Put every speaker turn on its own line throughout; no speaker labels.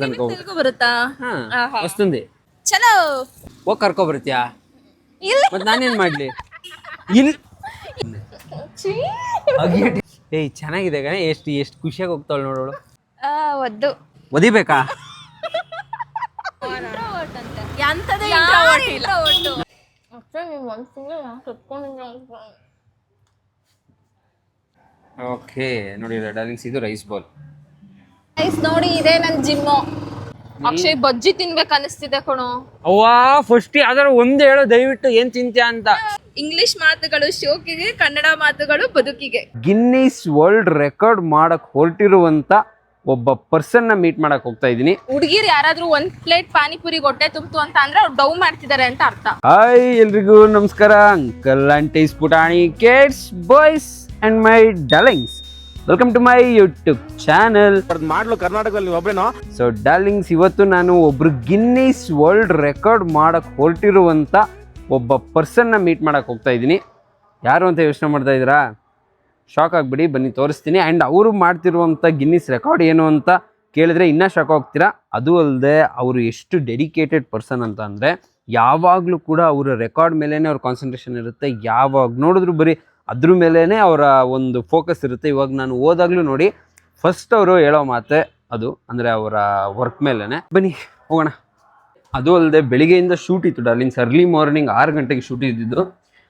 తెలుగు ಬರುತ್ತಾ
వస్తుంది
ಚಲೋ
ಹೋಗಿ ಕರ್ಕೊ ಬರ್ತೀಯಾ
ಇಲ್ಲ
ಮತ್ತೆ ನಾನೇನ್ ಮಾಡ್ಲಿ ಇಲ್ಲಿ ಏಯ್ ಚೆನ್ನಾಗಿದೆ ಕಣೆ ಎಷ್ಟು ಖುಷಿಯಾಗಿ ಹೋಗ್ತಾಳೆ ನೋಡೋಳು
ಒದ್ದು
ಒದಿಬೇಕಾ
ಎಂತದೇ
ಓಕೆ ನೋಡಿ ಡಾರ್ಲಿಂಗ್ಸ್ ಇದು ರೈಸ್ ಬಾಲ್
ನೋಡಿ ಇದೆ ನನ್ ಜಿಮ್ಮು ಅಕ್ಷಯ್ ಬಜ್ಜಿ ತಿನ್ಬೇಕು ಅನಿಸ್ತಿದೆ ಕಣೋ
ಅವ್ವಾ ಫಸ್ಟ್ ಯಾವ್ದಾರು ಒಂದು ಹೇಳೋ ದಯವಿಟ್ಟು ಏನ್ ತಿಂತ್ಯಾ ಅಂತ
ಇಂಗ್ಲಿಷ್ ಮಾತುಗಳು ಶೋಕಿಗೆ ಕನ್ನಡ ಮಾತುಗಳು ಬದುಕಿಗೆ
ಗಿನ್ನಿಸ್ ವರ್ಲ್ಡ್ ರೆಕಾರ್ಡ್ ಮಾಡಕ್ ಹೊರಟಿರುವಂತ ಒಬ್ಬ ಪರ್ಸನ್ ನ ಮೀಟ್ ಮಾಡಕ್ ಹೋಗ್ತಾ ಇದೀನಿ
ಹುಡುಗಿರು ಯಾರಾದ್ರೂ ಒಂದ್ ಪ್ಲೇಟ್ ಪಾನಿಪುರಿ ಹೊಟ್ಟೆ ತುಂಬ್ತು ಅಂತ ಅಂದ್ರೆ ಅವ್ರು ಡೌ ಮಾಡ್ತಿದ್ದಾರೆ ಅಂತ ಅರ್ಥ
ಹಾಯ್ ಎಲ್ರಿಗೂ ನಮಸ್ಕಾರ ಅಂಕಲ್ ಆಂಟೀಸ್ ಪುಟಾಣಿ kids boys and my darlings welcome to my YouTube channel
ಮಾಡ್ಲು ಕರ್ನಾಟಕದಲ್ಲಿ ಒಬ್ಬೇನೋ.
ಸೊ ಡಾರ್ಲಿಂಗ್ಸ್ ಇವತ್ತು ನಾನು ಒಬ್ರು ಗಿನ್ನಿಸ್ ವರ್ಲ್ಡ್ ರೆಕಾರ್ಡ್ ಮಾಡಕ್ ಹೊರಟಿರುವಂತ ಒಬ್ಬ ಪರ್ಸನ್ ನ ಮೀಟ್ ಮಾಡಕ್ ಹೋಗ್ತಾ ಇದ್ದೀನಿ. ಯಾರು ಅಂತ ಯೋಚನೆ ಮಾಡ್ತಾ ಇದ್ದೀರಾ? ಶಾಕ್ ಆಗ್ಬಿಡಿ, ಬನ್ನಿ ತೋರಿಸ್ತೀನಿ. ಆ್ಯಂಡ್ ಅವರು ಮಾಡ್ತಿರುವಂಥ ಗಿನ್ನಿಸ್ ರೆಕಾರ್ಡ್ ಏನು ಅಂತ ಕೇಳಿದ್ರೆ ಇನ್ನೂ ಶಾಕ್ ಹೋಗ್ತೀರಾ. ಅದು ಅಲ್ಲದೆ ಅವರು ಎಷ್ಟು ಡೆಡಿಕೇಟೆಡ್ ಪರ್ಸನ್ ಅಂತ ಅಂದರೆ ಯಾವಾಗಲೂ ಕೂಡ ಅವರ ರೆಕಾರ್ಡ್ ಮೇಲೇ ಅವ್ರ ಕಾನ್ಸಂಟ್ರೇಷನ್ ಇರುತ್ತೆ. ಯಾವಾಗ ನೋಡಿದ್ರು ಬರೀ ಅದ್ರ ಮೇಲೇ ಅವರ ಒಂದು ಫೋಕಸ್ ಇರುತ್ತೆ. ಇವಾಗ ನಾನು ಹೋದಾಗಲೂ ನೋಡಿ ಫಸ್ಟ್ ಅವರು ಹೇಳೋ ಮಾತೆ ಅದು, ಅಂದರೆ ಅವರ ವರ್ಕ್ ಮೇಲೇ. ಬನ್ನಿ ಹೋಗೋಣ. ಅದು ಅಲ್ಲದೆ ಬೆಳಿಗ್ಗೆಯಿಂದ ಶೂಟ್ ಇತ್ತು ಡಾರ್ಲಿಂಗ್ಸ್. ಅರ್ಲಿ ಮಾರ್ನಿಂಗ್ 6 ಗಂಟೆಗೆ ಶೂಟ್ ಇದ್ದಿದ್ದು.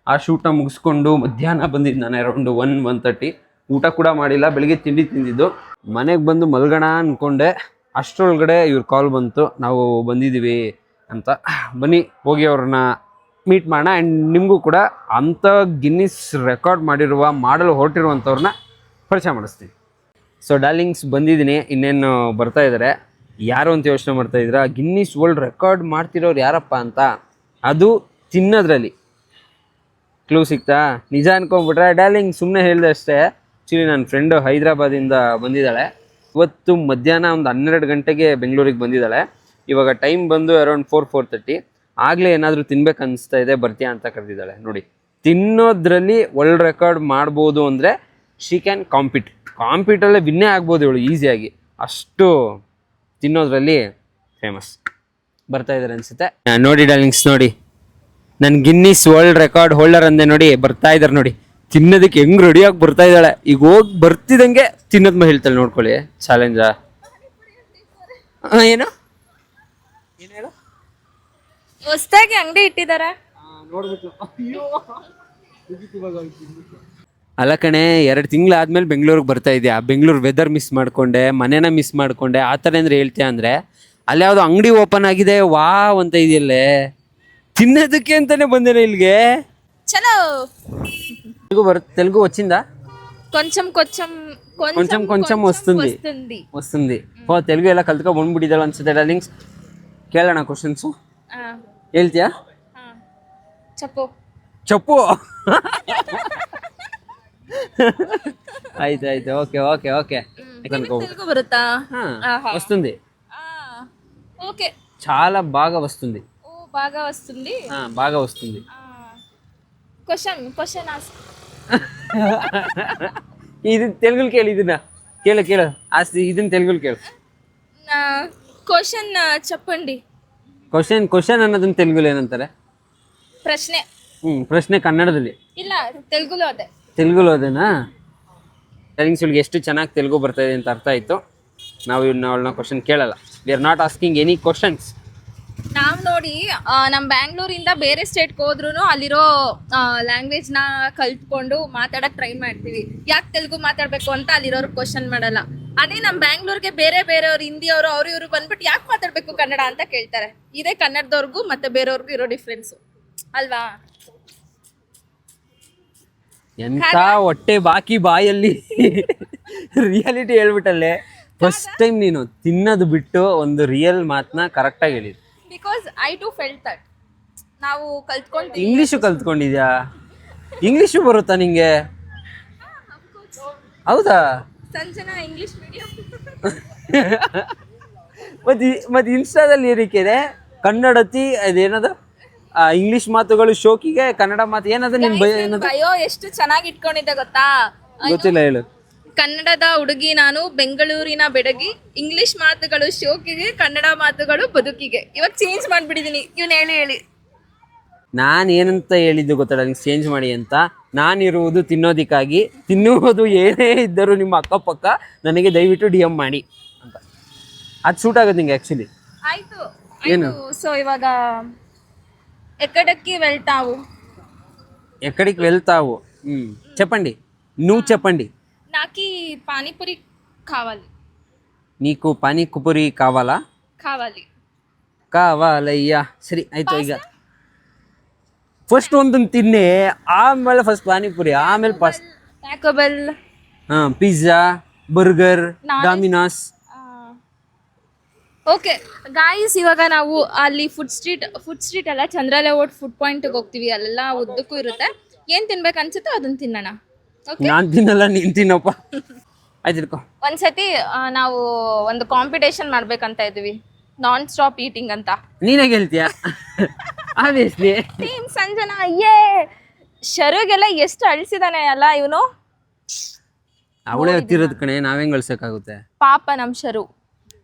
ಆ ಶೂಟನ್ನ ಮುಗಿಸ್ಕೊಂಡು ಮಧ್ಯಾಹ್ನ ಬಂದಿದ್ದು ನಾನು ಅರೌಂಡ್ 1:30. ಊಟ ಕೂಡ ಮಾಡಿಲ್ಲ, ಬೆಳಿಗ್ಗೆ ತಿಂಡಿ ತಿಂದಿದ್ದು. ಮನೆಗೆ ಬಂದು ಮಲ್ಗೋಣ ಅಂದ್ಕೊಂಡೆ, ಅಷ್ಟರೊಳಗಡೆ ಇವ್ರ ಕಾಲ್ ಬಂತು, ನಾವು ಬಂದಿದ್ದೀವಿ ಅಂತ. ಬನ್ನಿ ಹೋಗಿ ಅವ್ರನ್ನ ಮೀಟ್ ಮಾಡೋಣ. ಆ್ಯಂಡ್ ನಿಮಗೂ ಕೂಡ ಅಂಥ ಗಿನ್ನಿಸ್ ರೆಕಾರ್ಡ್ ಮಾಡಲು ಹೊರಟಿರುವಂಥವ್ರನ್ನ ಪರಿಚಯ ಮಾಡಿಸ್ತೀನಿ. ಸೊ ಡಾರ್ಲಿಂಗ್ಸ್ ಬಂದಿದ್ದೀನಿ, ಇನ್ನೇನು ಬರ್ತಾ ಇದ್ದಾರೆ. ಯಾರು ಅಂತ ಯೋಚನೆ ಮಾಡ್ತಾ ಇದ್ದೀರಾ? ಗಿನ್ನಿಸ್ ವರ್ಲ್ಡ್ ರೆಕಾರ್ಡ್ ಮಾಡ್ತಿರೋರು ಯಾರಪ್ಪ ಅಂತ. ಅದು ತಿನ್ನೋದ್ರಲ್ಲಿ ಕ್ಲೂ ಸಿಗ್ತಾ? ನಿಜ ಅನ್ಕೊಂಡ್ಬಿಟ್ರೆ ಡಾರ್ಲಿಂಗ್ ಸುಮ್ಮನೆ ಹೇಳಿದೆ ಅಷ್ಟೇ. ಆ್ಯಕ್ಚುಲಿ ನನ್ನ ಫ್ರೆಂಡು ಹೈದ್ರಾಬಾದಿಂದ ಬಂದಿದ್ದಾಳೆ. ಇವತ್ತು ಮಧ್ಯಾಹ್ನ ಒಂದು 12 ಗಂಟೆಗೆ ಬೆಂಗಳೂರಿಗೆ ಬಂದಿದ್ದಾಳೆ. ಇವಾಗ ಟೈಮ್ ಬಂದು ಅರೌಂಡ್ 4:30. ಆಗಲೇ ಏನಾದರೂ ತಿನ್ಬೇಕು ಅನಿಸ್ತಾ ಇದೆ, ಬರ್ತೀಯಾ ಅಂತ ಕರೆದಿದ್ದಾಳೆ. ನೋಡಿ, ತಿನ್ನೋದ್ರಲ್ಲಿ ವರ್ಲ್ಡ್ ರೆಕಾರ್ಡ್ ಮಾಡ್ಬೋದು ಅಂದರೆ ಶಿ ಕ್ಯಾನ್ ಕಾಂಪೀಟಲ್ಲೇ ವಿನ್ನೇ ಆಗ್ಬೋದು ಇವಳು ಈಸಿಯಾಗಿ. ಅಷ್ಟು ತಿನ್ನೋದ್ರಲ್ಲಿ ಫೇಮಸ್. ಬರ್ತಾ ಇದ್ದಾರೆ ಅನಿಸುತ್ತೆ. ನೋಡಿ ಡಾರ್ಲಿಂಗ್ಸ್, ನೋಡಿ ನನ್ನ ಗಿನ್ನಿಸ್ ವರ್ಲ್ಡ್ ರೆಕಾರ್ಡ್ ಹೋಲ್ಡರ್ ಅಂದೆ ನೋಡಿ, ಬರ್ತಾ ಇದ್ದಾರೆ ನೋಡಿ. ತಿನ್ನೋದಕ್ಕೆ ಹೆಂಗ್ ರೆಡಿಯಾಗಿ ಬರ್ತಾ ಇದ್ದಾಳೆ. ಈಗ ಹೋಗಿ ಬರ್ತಿದ್ದಂಗೆ ತಿನ್ನೋದ್ ಮೇಲೆ ಹೇಳ್ತಾಳೆ. ನೋಡ್ಕೊಳ್ಳಿ, ಚಾಲೆಂಜ. ಏನು ಹೇಳು?
ಹೊಸದಾಗಿ ಅಂಗಡಿ ಇಟ್ಟಿದಾರ
ಅಲ್ಲ ಕಣೆ, 2 ತಿಂಗಳಾದ್ಮೇಲೆ ಬೆಂಗಳೂರಿಗೆ ಬರ್ತಾ ಇದೆಯಾ. ಬೆಂಗಳೂರು ವೆದರ್ ಮಿಸ್ ಮಾಡ್ಕೊಂಡೆ, ಮನೇನ ಮಿಸ್ ಮಾಡ್ಕೊಂಡೆ, ಆ ಥರ ಅಂದ್ರೆ ಹೇಳ್ತೀಯ ಅಂದರೆ ಅಲ್ಲಿ ಯಾವುದೋ ಅಂಗಡಿ ಓಪನ್ ಆಗಿದೆ ವಾವ್ ಅಂತ ಇದೆಯಲ್ಲೇ. ತಿನ್ನೋದಕ್ಕೆ ಅಂತಾನೆ ಬಂದೇನೆ ಇಲ್ಲಿಗೆ.
ಚಲೋ
తెలుగు వచ్చిందా?
కొంచెం
వస్తుంది. తెలుగు ಎಲ್ಲ ಕಲ್ತ್ಕೊ ಬಂದ್ಬಿಟ್ಟಿದ್ದಾಳೆ ಅನ್ಸುತ್ತೆ ಡಾರ್ಲಿಂಗ್ಸ್. ಕೇಳೋಣ ಕ್ವಶನ್ಸು. ಹೇಳ್ತೀಯಾ? ಚಪ್ಪು ಆಯ್ತು. ಓಕೆ.
తెలుగు బరుతా
వస్తుంది.
ఓకే,
చాలా బాగా వస్తుంది.
బాగా వస్తుంది.
బాగా వస్తుంది.
Question ask.
ఇది తెలుగులో కేಳು. ಇದನ್ನ ಕೇಳು ಆಸ್ತಿ. ಇದನ್ನ తెలుగులో ಕೇಳು.
క్వశ్చన్ చెప్పండి.
ಕ್ವಶನ್ ಅನ್ನೋದನ್ನ తెలుగులో ಏನಂತಾರೆ?
ಪ್ರಶ್ನೆ.
ಪ್ರಶ್ನೆ ಕನ್ನಡದಲ್ಲಿ
ಇಲ್ಲ, ತೆಲುಗುలో ಅದೇ.
తెలుగులో ಅದೇನಾ? ಡಾರ್ಲಿಂಗ್ಸ್ ಇವಳಿಗೆ ಎಷ್ಟು ಚೆನ್ನಾಗಿ ತೆಲುಗು ಬರ್ತಾ ಇದೆ ಅಂತ ಅರ್ಥ ಆಯಿತು. ನಾವು ಅವಳನ್ನ ಕ್ವಶನ್ ಕೇಳಲ್ಲ. We are not asking any questions.
ನಾವು ನೋಡಿ ನಮ್ಮ ಬ್ಯಾಂಗ್ಳೂರಿಂದ ಬೇರೆ ಸ್ಟೇಟ್ಗೆ ಹೋದ್ರೂ ಅಲ್ಲಿರೋ ಲ್ಯಾಂಗ್ವೇಜ್ನ ಕಲ್ತ್ಕೊಂಡು ಮಾತಾಡಕ್ಕೆ ಟ್ರೈ ಮಾಡ್ತೀವಿ. ಯಾಕೆ ತೆಲುಗು ಮಾತಾಡಬೇಕು ಅಂತ ಅಲ್ಲಿರೋರು ಕ್ವಶನ್ ಮಾಡಲ್ಲ. ಅದೇ ನಮ್ಮ ಬ್ಯಾಂಗ್ಳೂರ್ಗೆ ಬೇರೆಯವ್ರು ಹಿಂದಿಯವರು ಇವರು ಬಂದ್ಬಿಟ್ಟು ಯಾಕೆ ಮಾತಾಡಬೇಕು ಕನ್ನಡ ಅಂತ ಕೇಳ್ತಾರೆ. ಇದೇ ಕನ್ನಡದವ್ರಿಗೂ ಮತ್ತೆ ಬೇರೆಯವ್ರಿಗೂ ಇರೋ ಡಿಫ್ರೆನ್ಸು ಅಲ್ವಾ?
ಎಂತ ಹೊಟ್ಟೆ ಬಾಕಿ ಬಾಯಲ್ಲಿ ರಿಯಾಲಿಟಿ ಹೇಳ್ಬಿಟ್ಟಲ್ಲೇ. ಫಸ್ಟ್ ಟೈಮ್ ನೀನು ತಿನ್ನೋದು ಬಿಟ್ಟು ಒಂದು ರಿಯಲ್ ಮಾತನ್ನ ಕರೆಕ್ಟಾಗಿ ಹೇಳಿದ್ವಿ.
Because I too felt that ನಾವು ಕಲ್ತ್ಕೊಂಡು.
ಇಂಗ್ಲೀಷು ಕಲ್ತ್ಕೊಂಡಿದ್ಯಾ? ಇಂಗ್ಲೀಷು ಬರುತ್ತಾ ನಿಂಗೆ? ಹೌದಾ?
Sanjana English medium.
ಮತ್ತೆ ಇನ್ಸ್ಟಾದಲ್ಲಿ ಏನಕ್ಕಿದೆ ಕನ್ನಡತಿ ಅದೇನದು ಇಂಗ್ಲಿಷ್ ಮಾತುಗಳು ಶೋಕಿಗೆ ಕನ್ನಡ ಮಾತು ಏನದು ನಿನ್ ಭಯ ಏನದು?
ಅಯ್ಯೋ ಎಷ್ಟು ಚೆನ್ನಾಗಿ ಇಟ್ಕೊಂಡಿದ್ದೆ ಗೊತ್ತಾ?
ಗೊತ್ತಿಲ್ಲ, ಹೇಳು.
ಕನ್ನಡದ ಹುಡುಗಿ ನಾನು, ಬೆಂಗಳೂರಿನ ಬೆಡಗಿ, ಇಂಗ್ಲಿಷ್ ಮಾತುಗಳು ಶೋಕಿಗೆ, ಕನ್ನಡ ಮಾತುಗಳು ಬದುಕಿಗೆ. ಇವಾಗ ಚೇಂಜ್ ಮಾಡ್ಬಿಟ್ಟಿದೀನಿ, ಇವ್ನು ಹೇಳಿ.
ನಾನು ಏನಂತ ಹೇಳಿದ್ದು ಗೊತ್ತಾ ನಿಮ್ಗೆ ಚೇಂಜ್ ಮಾಡಿ ಅಂತ. ನಾನಿರುವುದು ತಿನ್ನೋದಕ್ಕಾಗಿ, ತಿನ್ನುವುದು ಏನೇ ಇದ್ದರೂ ನಿಮ್ಮ ಅಕ್ಕಪಕ್ಕ ನನಗೆ ದಯವಿಟ್ಟು DM ಮಾಡಿ ಅಂತ. ಅದು ಸೂಟ್ ಆಗೋದು ನಿಂಗೆ ಆ್ಯಕ್ಚುಲಿ.
ಆಯ್ತು. ಸೊ ಇವಾಗ ఎక్కడికి వెళ్తావు?
ఎక్కడికి వెళ్తావు? చెప్పండి, నువ్వు చెప్పండి.
నాకి పానీపూరి కావాలి.
నీకు పానీపూరి కావాలా? కావాలయ్యా. ಸರಿ ಆಯ್ತು. ಈಗ ಫಸ್ಟ್ ಒಂದನ್ನು ತಿನ್ನಿ, ಆಮೇಲೆ ಫಸ್ಟ್ ಪಾನಿಪುರಿ, ಆಮೇಲೆ
Taco Bell,
pizza, burger, Domino's.
Okay guys, ಇವಾಗ ನಾವು ಅಲ್ಲಿ ಫುಡ್ ಸ್ಟ್ರೀಟ್ ಅಲ್ಲ, ಚಂದ್ರ ಲೇಔಟ್ ಫುಡ್ ಪಾಯಿಂಟ್ಗೆ ಹೋಗ್ತೀವಿ. ಅಲ್ಲೆಲ್ಲ ಉದ್ದಕ್ಕೂ ಇರುತ್ತೆ. ಏನು ತಿನ್ಬೇಕು ಅನ್ಸುತ್ತೋ ಅದನ್ನ ತಿನ್ನೋಣ.
ನಾನು ತಿನ್ನಲ್ಲ, ನೀನು ತಿನ್ನಪ್ಪ. ಆಯ್ತು.
ಒಂದ್ಸತಿ ನಾವು ಒಂದು ಕಾಂಪಿಟೇಷನ್ ಮಾಡ್ಬೇಕಂತ ಇದ್ವಿ, ನಾನ್ ಸ್ಟಾಪ್ ಈಟಿಂಗ್ ಅಂತ.
ನೀನೇ ಗೆಲ್ತೀಯ ಆಬ್ವಿಯಸ್ಲಿ.
ಟೀಮ್ ಸಂಜನಾ, ಶರುಗೆಲ್ಲ ಎಷ್ಟು ಅಳಿಸಿದಾನೆ ಅಲ್ಲ ಇವನು.
ಅವಳೇ ಹತ್ತಿರೋದು ಕಣೆ, ನಾವೇನ್ ಗಳಿಸಕ್ಕಾಗುತ್ತೆ?
ಪಾಪ ನಮ್ ಶರು.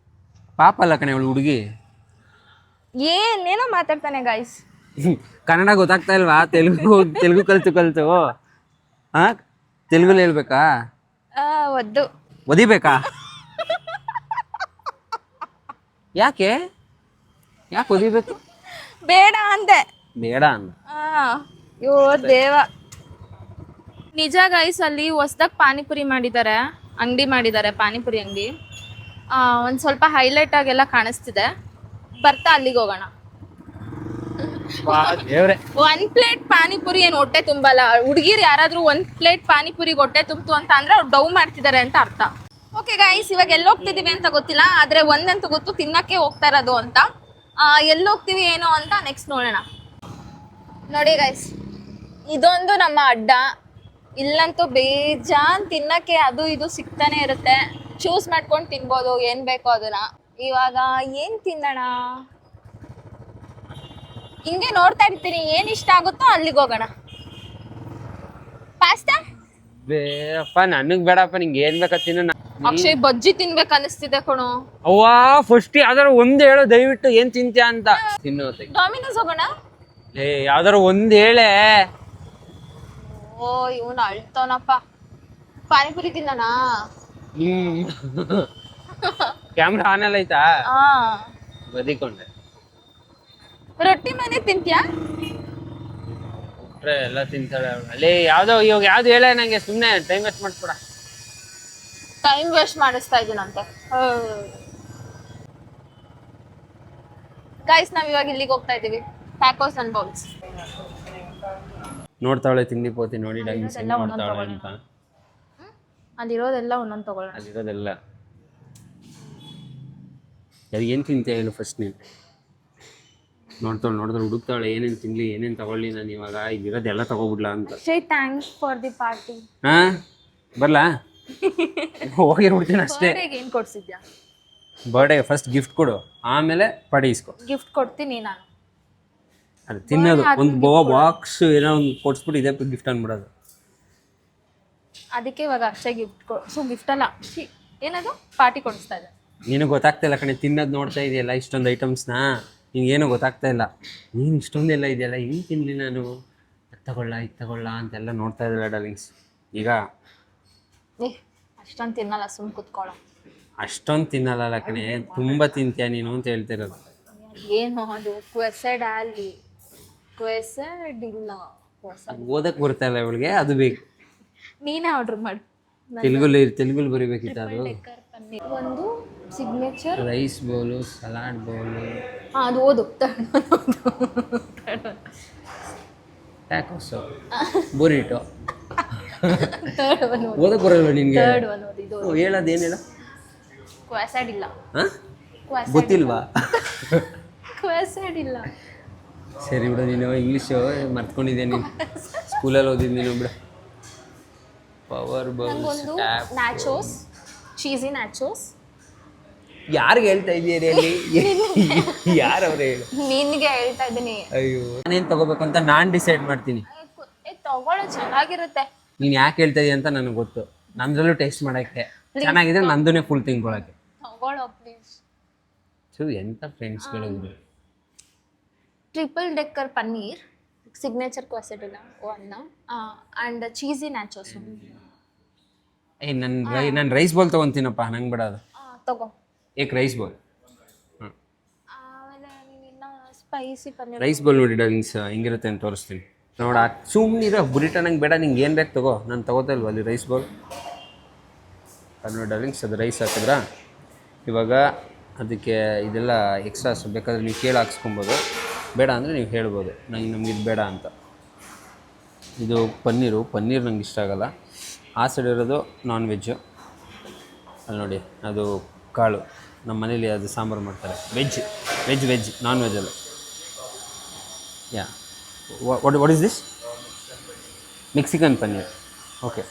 ಪಾಪ ಅಲ್ಲ ಕಣೆ, ಅವಳು ಹುಡುಗಿ.
ಏನೇನೋ ಮಾತಾಡ್ತಾನೆ ಗಾಯ್ಸ್.
ಕನ್ನಡ ಗೊತ್ತಾಗ್ತಾ ಇಲ್ವಾ? ತೆಲುಗು ಕಲ್ತು ಹಾ, ತೆಲುಗಲ್ಲಿ ಹೇಳ್ಬೇಕಾ? ಒದಿಬೇಕಾ? ಯಾಕೆ ಒದಿಬೇಕು?
ಬೇಡ ಅಂದೆ.
ಬೇಡ ಅಂದ.
ಅಯ್ಯೋ ದೇವ. ನಿಜ ಗಾಯ್ಸ್, ಅಲ್ಲಿ ಹೊಸ್ದಾಗಿ ಪಾನಿಪುರಿ ಮಾಡಿದ್ದಾರೆ, ಪಾನಿಪುರಿ ಅಂಗಡಿ. ಒಂದು ಸ್ವಲ್ಪ ಹೈಲೈಟ್ ಆಗೆಲ್ಲ ಕಾಣಿಸ್ತಿದೆ. ಬರ್ತಾ ಅಲ್ಲಿಗೆ ಹೋಗೋಣ. ಒಂದ್ ಪ್ಲೇಟ್ ಪಾನಿಪುರಿ ಏನು ಹೊಟ್ಟೆ ತುಂಬಲ್ಲ. ಹುಡುಗಿರು ಯಾರಾದ್ರೂ ಒಂದ್ ಪ್ಲೇಟ್ ಪಾನಿಪುರಿಗೆ ಹೊಟ್ಟೆ ತುಂಬ್ತು ಅಂತ ಅಂದ್ರೆ ಅವ್ರು ಡೌ ಮಾಡ್ತಿದ್ದಾರೆ ಅಂತ ಅರ್ಥ. ಓಕೆ ಗೈಸ್, ಇವಾಗ ಎಲ್ಲಿ ಹೋಗ್ತಿದೀವಿ ಅಂತ ಗೊತ್ತಿಲ್ಲ, ಆದ್ರೆ ಒಂದಂತೂ ಗೊತ್ತು, ತಿನ್ನಕ್ಕೆ ಹೋಗ್ತಾ ಇರೋದು ಅಂತ. ಎಲ್ಲಿ ಹೋಗ್ತೀವಿ ಏನೋ ಅಂತ ನೆಕ್ಸ್ಟ್ ನೋಡೋಣ. ನೋಡಿ ಗೈಸ್, ಇದೊಂದು ನಮ್ಮ ಅಡ್ಡ. ಇಲ್ಲಂತೂ ಬೇಜಾನ್ ತಿನ್ನಕ್ಕೆ ಅದು ಇದು ಸಿಗ್ತಾನೆ ಇರುತ್ತೆ. ಚೂಸ್ ಮಾಡ್ಕೊಂಡು ತಿನ್ಬೋದು ಏನ್ ಬೇಕೋ ಅದನ್ನ. ಇವಾಗ ಏನ್ ತಿನ್ನೋಣ? ಹಿಂಗೆ ನೋಡ್ತಾ ಇರ್ತೀನಿ, ಏನ್ ಇಷ್ಟ ಆಗುತ್ತೋ ಅಲ್ಲಿಗೆ ಹೋಗೋಣ. ಪಾಸ್ತಾ?
ಬೇಡಪ್ಪ, ನನಗ್ ಬೇಡಪ್ಪ. ನಿಂಗೆ ಏನ್ ಬೇಕಾ ತಿನ್ನ.
ಅಕ್ಷಯ್ ಬಜ್ಜಿ ತಿನ್ಬೇಕು ಅನಿಸ್ತಿದೆ ಕಣೋ.
ಅವ್ವಾ, ಫಸ್ಟ್ ಯಾವ್ದಾರು ಒಂದ್ ಹೇಳು ದಯವಿಟ್ಟು, ಏನ್ ತಿಂತ್ಯಾ ಅಂತ. ತಿನ್ನೋತೆ
ಡಾಮಿನೋಸ್ ಹೋಗೋಣ.
ಯಾವ್ದಾರು ಒಂದ್ ಹೇಳೆ.
ಓ ಇವನು ಅಳ್ತವನಪ್ಪ. ಪಾನಿಪುರಿ ತಿನ್ನೋಣ.
ಕ್ಯಾಮ್ರಾ ಆನ್ ಎಲ್ಲ ಐತಾ?
ಹಾ,
ಬದಿಕೊಂಡೆ.
ರೊಟ್ಟಿ ಮನೆ ತಿಂತ್ಯಾ?
ಎಲ್ಲ ತಿಂತಾಳೆ ಅಲ್ಲಿ. ಇವಾಗ ಯಾವ್ದು ಹೇಳ, ನಂಗೆ ಸುಮ್ನೆ ಟೈಮ್ ವೇಸ್ಟ್ ಮಾಡ್ಕೊಡ.
ಟೈಮ್ ವೇಸ್ಟ್ ಮಾಡಿಸ್ತಾ ಇದೀನಂತೆ. ಗೈಸ್, ನಾವ್ ಇವಾಗ ಇಲ್ಲಿಗೆ ಹೋಗ್ತಾ ಇದೀವಿ, ಟ್ಯಾಕೋಸ್ ಅಂಡ್ ಬೌಲ್ಸ್.
ನೋಡ್ತಾವಳೆ ತಿಂಡಿ ಪೋತಿ ನೋಡಿ ನೋಡ್ತಾವಳೆ ಅಂತ.
ಅಲ್ಲಿರೋದೆಲ್ಲ ಒಂದೊಂದು ತಗೊಳ್ಳೋಣ.
ಅಲ್ಲಿರೋದೆಲ್ಲ ಏನ್ ತಿಂತ ಹೇಳು ಫಸ್ಟ್ ನೀನು. ನೋಡ್ತಾಳೆ ಹುಡುಕ್ತಾವಳೆ, ಏನೇನು ತಿನ್ಲಿ, ಏನೇನು ತಗೊಳ್ಳಿ. ನಾನು ಇವಾಗ ಇಲ್ಲಿರೋದೆಲ್ಲ ತಗೋಬಿಡ್ಲಾ ಅಂತ.
Thanks for the party.
ಹಾ, ಬರ್ಲಾ? ಹೋಗಿರ್ಬಿಡ್ತೀನಿ ಅಷ್ಟೇ.
ಏನ್ ಕೊಡ್ಸಿದ್ಯಾ?
ಬರ್ಡೇ ಫಸ್ಟ್ ಗಿಫ್ಟ್ ಕೊಡು, ಆಮೇಲೆ ಪಾರ್ಟಿ ಇಸ್ಕೊ.
ಗಿಫ್ಟ್ ಕೊಡ್ತೀನಿ ನಾನು.
ಅದು ತಿನ್ನೋದು ಒಂದು ಬಾಕ್ಸ್ ಏನೋ ಒಂದು ಕೊಡ್ಸ್ಬಿಟ್ಟು ಇದೇ ಗಿಫ್ಟ್ ಅನ್ಬಿಡೋದು.
ಅದಕ್ಕೆ ಇವಾಗ ಅಕ್ಷಯ್ ಗಿಫ್ಟ್ ಅಲ್ಲ, ಏನದು ಪಾರ್ಟಿ ಕೊಡಿಸ್ತಾ ಇದೆ.
ನೀನು ಗೊತ್ತಾಗ್ತಾ ಇಲ್ಲ ಕಣೆ, ತಿನ್ನೋದು ನೋಡ್ತಾ ಇದೆಯಲ್ಲ ಇಷ್ಟೊಂದು ಐಟಮ್ಸ್ನ, ನಿನ್ಗೇನು ಗೊತ್ತಾಗ್ತಾ ಇಲ್ಲ. ನೀನು ಇಷ್ಟೊಂದೆಲ್ಲ ಇದೆಯಲ್ಲ, ಏನು ತಿನ್ನಲಿ ನಾನು, ಇದು ತಗೊಳ್ಳ ಅಂತೆಲ್ಲ ನೋಡ್ತಾ ಇದ್ದಲ್ಲ ಡಾರ್ಲಿಂಗ್ಸ್. ಈಗ
ಅಷ್ಟೊಂದು ತಿನ್ನಲ್ಲ, ಸುಮ್ಮನೆ ಕುತ್ಕೊಳ್ಳೋ.
ಅಷ್ಟೊಂದು ತಿನ್ನಲ್ಲ ಕಣೆ, ತುಂಬ ತಿಂತೀಯ ನೀನು ಅಂತ ಹೇಳ್ತಿರೋದು.
ಏನು ಅದು ಕ್ವೆಸೆಡ್ ಅಲ್ಲಿ ಕ್ವೆಸೆಡ್ ಇಲ್ಲ,
ಓದಕ್ಕೆ ಬರ್ತಾ ಇಲ್ಲ ಇವಳಿಗೆ, ಅದು ಬೇಕು.
ನೀನೇ ಆರ್ಡರ್ ಮಾಡು.
ತೆಲುಗಲ್ಲಿ ಬರೀಬೇಕಿತ್ತು ಅದು.
ಒಂದು signature
rice bowl, salad bowl.
ಅದು ಓದು.
Tacos, burrito. ಓದಕ್ಕೆ ಬರಲ್ಲ ನಿನಗೆ? ಹೇಳೋದೇನಿಲ್ಲ.
ಕ್ವೆಸೆಡ್ ಇಲ್ಲ.
ಗೊತ್ತಿಲ್ವಾ?
ಕ್ವೆಸೆಡ್ ಇಲ್ಲ.
ಸರಿ ಬಿಡು, ನೀನು ಇಂಗ್ಲೀಷು ಮರ್ತ್ಕೊಂಡಿದ್ದೆ. ನೀನು ಸ್ಕೂಲಲ್ಲಿ ಓದಿದ್ದು ನೀನು ಬಿಡು. Power bowls,
nachos, cheesy nachos.
ಯಾರಿಗೆ ಹೇಳ್ತಾ ಇದೀರಿ ಅಲ್ಲಿ? ಯಾರವ್ರೆ ಹೇಳು?
ನಿನ್ಗೆ ಹೇಳ್ತಾ ಇದ್ದೀನಿ.
ಅಯ್ಯೋ, ನಾನೇನು ತಗೋಬೇಕು ಅಂತ ನಾನು ಡಿಸೈಡ್ ಮಾಡ್ತೀನಿ.
ತಗೊಳ್ಳೋ, ಚೆನ್ನಾಗಿರುತ್ತೆ.
ನೀನು ಯಾಕೆ ಹೇಳ್ತಾ ಇದೀಯ ಅಂತ ನನಗೆ ಗೊತ್ತು. ನಮ್ದ್ರಲ್ಲೂ ಟೇಸ್ಟ್ ಮಾಡಕ್ಕೆ ಚೆನ್ನಾಗಿದೆ, ನಂದೂನೇ ಫುಲ್ ತಿನ್ಕೊಳಕ್ಕೆ.
ತಗೊಳ್ಳೋ ಪ್ಲೀಸ್.
ಎಂತ ಫ್ರೆಂಡ್ಸ್ಗಳು ಇದ್ರು.
ಟ್ರಿಪಲ್ ಡೆಕ್ಕರ್ ಪನ್ನೀರ್ ಸಿಗ್ನೇಚರ್ ಕ್ವಾಸೆಟಿಲ್ಲ ಒಂದು ಆ್ಯಂಡ್ ಚೀಸಿ ನ್ಯಾಚೋಸ್
ನಾನು ರೈಸ್ ಬಾಲ್ ತೊಗೊತೀನಪ್ಪ, ನಂಗೆ ಬಿಡೋದು.
ತಗೋ.
ಏಕ್ ರೈಸ್ ಬಾಲ್.
ಆಮೇಲೆ ನೀನು ಸ್ಪೈಸಿ ಪನ್ನೀರ್
ರೈಸ್ ಬಾಲ್ ನೋಡಿ ಡಾರ್ಲಿಂಗ್ಸ್ ಹಿಂಗಿರುತ್ತೆ ಅಂತ ತೋರಿಸ್ತೀನಿ ನೋಡ. ಸುಮ್ಮನಿರೋ ಬುರಿಟ ನಂಗೆ ಬೇಡ, ನಿಂಗೆ ಏನು ಬೇಕು ತಗೋ, ನಾನು ತಗೋತಾ ಇಲ್ವ ಅಲ್ಲಿ ರೈಸ್ ಬಾಲ್. ಅದು ನೋಡಿ ಡಾರ್ಲಿಂಗ್ಸ್, ಅದು ರೈಸ್ ಹಾಕಿದ್ರಾ. ಇವಾಗ ಅದಕ್ಕೆ ಇದೆಲ್ಲ ಎಕ್ಸ್ಟ್ರಾಸ್ ಬೇಕಾದರೆ ನೀವು ಕೇಳಿ ಹಾಕ್ಸ್ಕೊಬೋದು, ಬೇಡ ಅಂದರೆ ನೀವು ಹೇಳ್ಬೋದು ನಮ್ಗೆ ಇದು ಬೇಡ ಅಂತ. ಇದು ಪನ್ನೀರು ನಂಗೆ ಇಷ್ಟ ಆಗಲ್ಲ. ಆ ಸೈಡ್ ಇರೋದು ನಾನ್ ವೆಜ್ಜು. ಅಲ್ಲಿ ನೋಡಿ ಅದು ಕಾಳು, ನಮ್ಮ ಮನೇಲಿ ಅದು ಸಾಂಬಾರು ಮಾಡ್ತಾರೆ. ವೆಜ್ ನಾನ್ ವೆಜ್ ಅಲ್ಲ. Yeah what is this? Mexican paneer. Okay,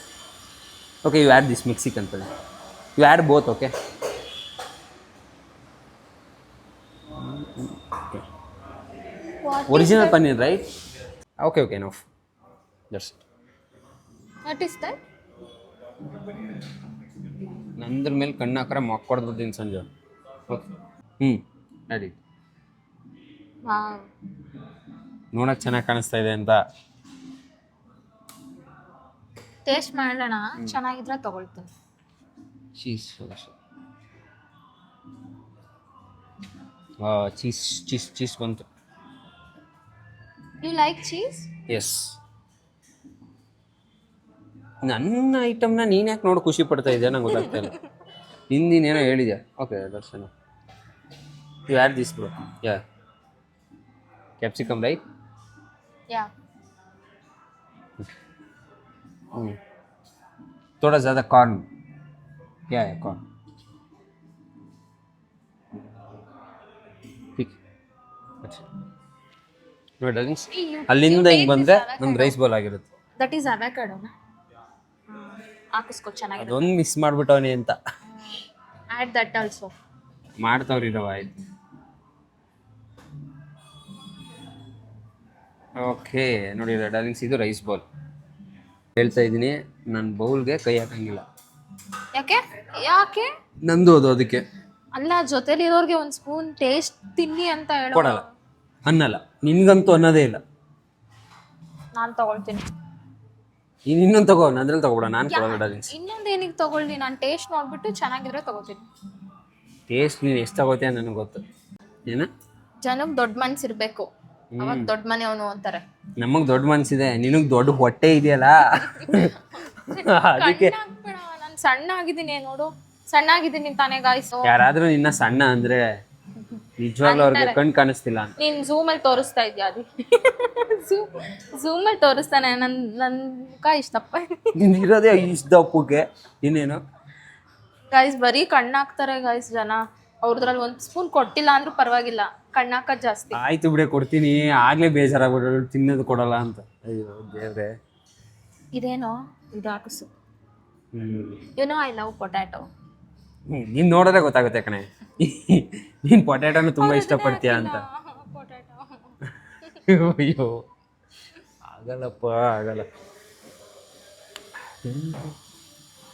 you add this Mexican paneer, you add both. Okay, original paneer right? Okay, no that's it.
What is that?
ನಂದ್ರ ಮೇಲೆ ಕಣ್ಣು ಹಾಕ್ರೆ ಮಕ್ಕೊಡ್ದಿದ್ದೀನಿ ಸಂಜೆ. ಓಕೆ, ನಡಿ.
ವಾವ್,
ನೋಡಕ್ಕೆ ಚೆನ್ನಾಗಿ ಕಾಣಿಸ್ತಾ ಇದೆ ಅಂತ.
ಟೇಸ್ಟ್ ಮಾಡೋಣ, ಚೆನ್ನಾಗಿದ್ರೆ ತಗೊಳ್ತೀನಿ.
ಚೀಸ್ ಚೀಸ್ ಬಂತು.
You like cheese?
ಎಸ್. ನನ್ನ ಐಟಮ್ನ ನೀನು ಯಾಕೆ ನೋಡಿ ಖುಷಿ ಪಡ್ತಾ ಇದೆಯಾ ನಂಗೆ ಗೊತ್ತಾಗ್ತಾ ಇಲ್ಲ. ನೀನೇನೋ ಹೇಳಿದ್ಯಾ. Okay Darshana, you add this bro. Yeah, capsicum right?
Yeah.
थोड़ा ज़्यादा कॉर्न. क्या है कॉर्न? ठीक. अच्छा ನೋಡಿ ಡಾರ್ಲಿಂಗ್ಸ್, ಅಲ್ಲಿಂದ ಹಿಂಗೆ ಬಂದರೆ ನಮ್ದು ರೈಸ್ ಬಾಲ್ ಆಗಿರುತ್ತೆ.
ದಟ್ ಈಸ್ ಅವಕಾಡೋನಾ? ಹಾಕಿಸ್ಕೊ, ಚೆನ್ನಾಗಿದೆ.
ಅದೊಂದು ಮಿಸ್ ಮಾಡಿಬಿಟ್ಟವನಿ ಅಂತ.
Add that also.
ಮಾಡ್ತಾವ್ರಿದವ ಆಯ್ತು. ಓಕೆ ನೋಡಿ ಡಾರ್ಲಿಂಗ್ಸ್, ಇದು ರೈಸ್ ಬಾಲ್. ಹೇಳ್ತಾ ಇದ್ದೀನಿ, ನನ್ನ ಬೌಲ್ಗೆ ಕೈ ಹಾಕಂಗಿಲ್ಲ.
ಯಾಕೆ
ನಂದು ಅದು ಅದಕ್ಕೆ
ಅಲ್ಲ, ಜೊತೆಲಿರೋರ್ಗೆ ಒಂದು ಸ್ಪೂನ್ ಟೇಸ್ಟ್ ತಿನ್ನಿ ಅಂತ ಹೇಳೋ.
ಕೊಡಲ್ಲ, ಅನ್ನಲ್ಲ. ನಿನ್ಗಂತೂ ಅನ್ನೋದೇ ಇಲ್ಲ.
ನಾನು ತಗೊಳ್ತೀನಿ.
ಇನ್ನೊಂದು ತಗೋ, ಅದ್ರಲ್ಲಿ ತಗೋಬೇಡ, ನಾನು ಕೊಡಲ್ಲ ಡಾರ್ಲಿಂಗ್ಸ್.
ಇನ್ನೊಂದು ಏನಿಗೆ ತಗೊಳ್ಳಿ, ನಾನು ಟೇಸ್ಟ್ ನೋಡ್ಬಿಟ್ಟು ಚೆನ್ನಾಗಿದ್ರೆ ತಗೋತೀನಿ.
ಟೇಸ್ಟ್ ನೀನು ಎಷ್ಟು ತಗೋತೀಯ ನನಗೆ ಗೊತ್ತು. ಏನ
ಜನಕ್ಕೆ ದೊಡ್ಡ ಮನ್ಸಿರ್ಬೇಕು, ಅವಾಗ ದೊಡ್ಡ ಮನೆಯವನು ಅಂತಾರೆ.
ನಮಗ್ ದೊಡ್ಡ ಮನ್ಸಿದೆ, ನಿನಗ್ ದೊಡ್ಡ ಹೊಟ್ಟೆ ಇದೆಯಲ್ಲ ಅದಕ್ಕೆ.
ನಾನು ಸಣ್ಣ ಆಗಿದ್ದೀನಿ ನೋಡು, ಸಣ್ಣ ಆಗಿದ್ದೀನಿ ತಾನೇ ಗಾಯ್ಸು.
ಯಾರಾದ್ರೂ ನಿನ್ನ ಸಣ್ಣ ಅಂದ್ರೆ ನಿಜವಾಗ್ಲೂ ಅವ್ರಿಗೆ ಕಣ್ ಕಾಣಿಸ್ತಿಲ್ಲ ಅಂತ.
ನೀನ್ ಝೂಮಲ್ಲಿ ತೋರಿಸ್ತಾ ಇದ್ಯಾ? ಅದು ಝೂಮಲ್ಲಿ ತೋರಿಸ್ತಾನೆ. ನನ್ನ ಮುಖ ಇಷ್ಟಪ್ಪ
ಇರೋದೇ ಇಷ್ಟಪ್ಪಕ್ಕೆ. ಇನ್ನೇನು
ಗಾಯ್ಸ್, ಬರೀ ಕಣ್ಣಾಕ್ತಾರೆ ಗಾಯ್ಸ್ ಜನ. ಅವ್ರದ್ರಲ್ಲಿ ಒಂದು ಸ್ಪೂನ್ ಕೊಟ್ಟಿಲ್ಲ ಅಂದ್ರೂ ಪರವಾಗಿಲ್ಲ, ಕಣ್ಣಾಕೋದು ಜಾಸ್ತಿ.
ಆಯ್ತು ಬಿಡೆ, ಕೊಡ್ತೀನಿ. ಆಗ್ಲೇ ಬೇಜಾರಾಗ್ಬಿಡೋಳು, ತಿನ್ನೋದು ಕೊಡಲ್ಲ ಅಂತ. ಅಯ್ಯೋ ದೇವ್ರೆ.
ಇದೇನೋ ಇದು ಹಾಕಿಸು. I love potato.
ನೀನ್ ನೋಡೋದೇ ಗೊತ್ತಾಗುತ್ತೆ ಕಣೆ, ನೀನ್ ಪೊಟ್ಯಾಟೋನ ತುಂಬಾ ಇಷ್ಟಪಡ್ತೀಯ ಅಂತ. ಅಯ್ಯೋ ಆಗಲ್ಲಪ್ಪ, ಆಗಲ್ಲ.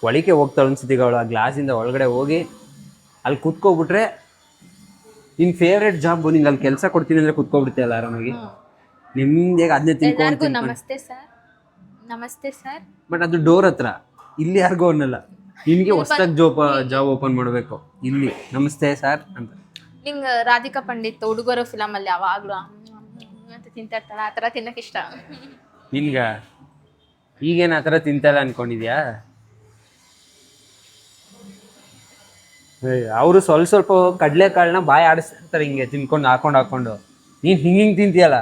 ಒಳಿಕೆ ಹೋಗ್ತಾಳೆ ಅನ್ಸುತ್ತೀಗ ಅವಳು. ಆ ಗ್ಲಾಸಿಂದ ಒಳಗಡೆ ಹೋಗಿ ಅಲ್ಲಿ ಕುತ್ಕೋಬಿಟ್ರೆ ನಿನ್ ಫೇವ್ರೇಟ್ ಜಾಬ್, ನಿಂಗೆ ಅಲ್ಲಿ ಕೆಲಸ ಕೊಡ್ತೀನಿ ಅಂದ್ರೆ ಕುತ್ಕೋಬಿಡ್ತೀಯಲ್ಲ ಆರಾಮಾಗಿ. ನಿಮ್ಗೆ ಅದನ್ನೇ ತಿನ್ಕೊಂಡು
ನಮಸ್ತೆ ಸರ್, ನಮಸ್ತೆ ಸರ್.
ಬಟ್ ಅದು ಡೋರ್ ಹತ್ರ, ಇಲ್ಲಿ ಯಾರಿಗೋ ಅನ್ನಲ್ಲ. ನಿನ್ಗೆ ಹೊಸದಾಗಿ ಜಾಬ್ ಓಪನ್ ಮಾಡಬೇಕು. ಇಲ್ಲಿ ನಮಸ್ತೆ ಸರ್ ಅಂತ.
ನಿಂಗೆ ರಾಧಿಕಾ ಪಂಡಿತ್ ಹುಡುಗರು ಫಿಲಮ್ ಅಲ್ಲಿ ಯಾವಾಗ್ಲೂ ಅಂತ ತಿಂತಾ ಇರ್ತಾಳೆ, ಆ ಥರ ತಿನ್ನಕ್ಕೆ ಇಷ್ಟ.
ನಿನ್ಗ ಈಗೇನು ಆ ಥರ ತಿಂತಲ್ಲ ಅನ್ಕೊಂಡಿದ್ಯಾ? ಅವರು ಸ್ವಲ್ಪ ಕಡಲೆಕಾಳನ್ನ ಬಾಯಿ ಆಡಿಸ್ತಾರೆ ಹಿಂಗೆ ತಿನ್ಕೊಂಡು ಹಾಕೊಂಡು. ನೀನು ಹಿಂಗೆ ತಿಂತೀಯಲ್ಲ.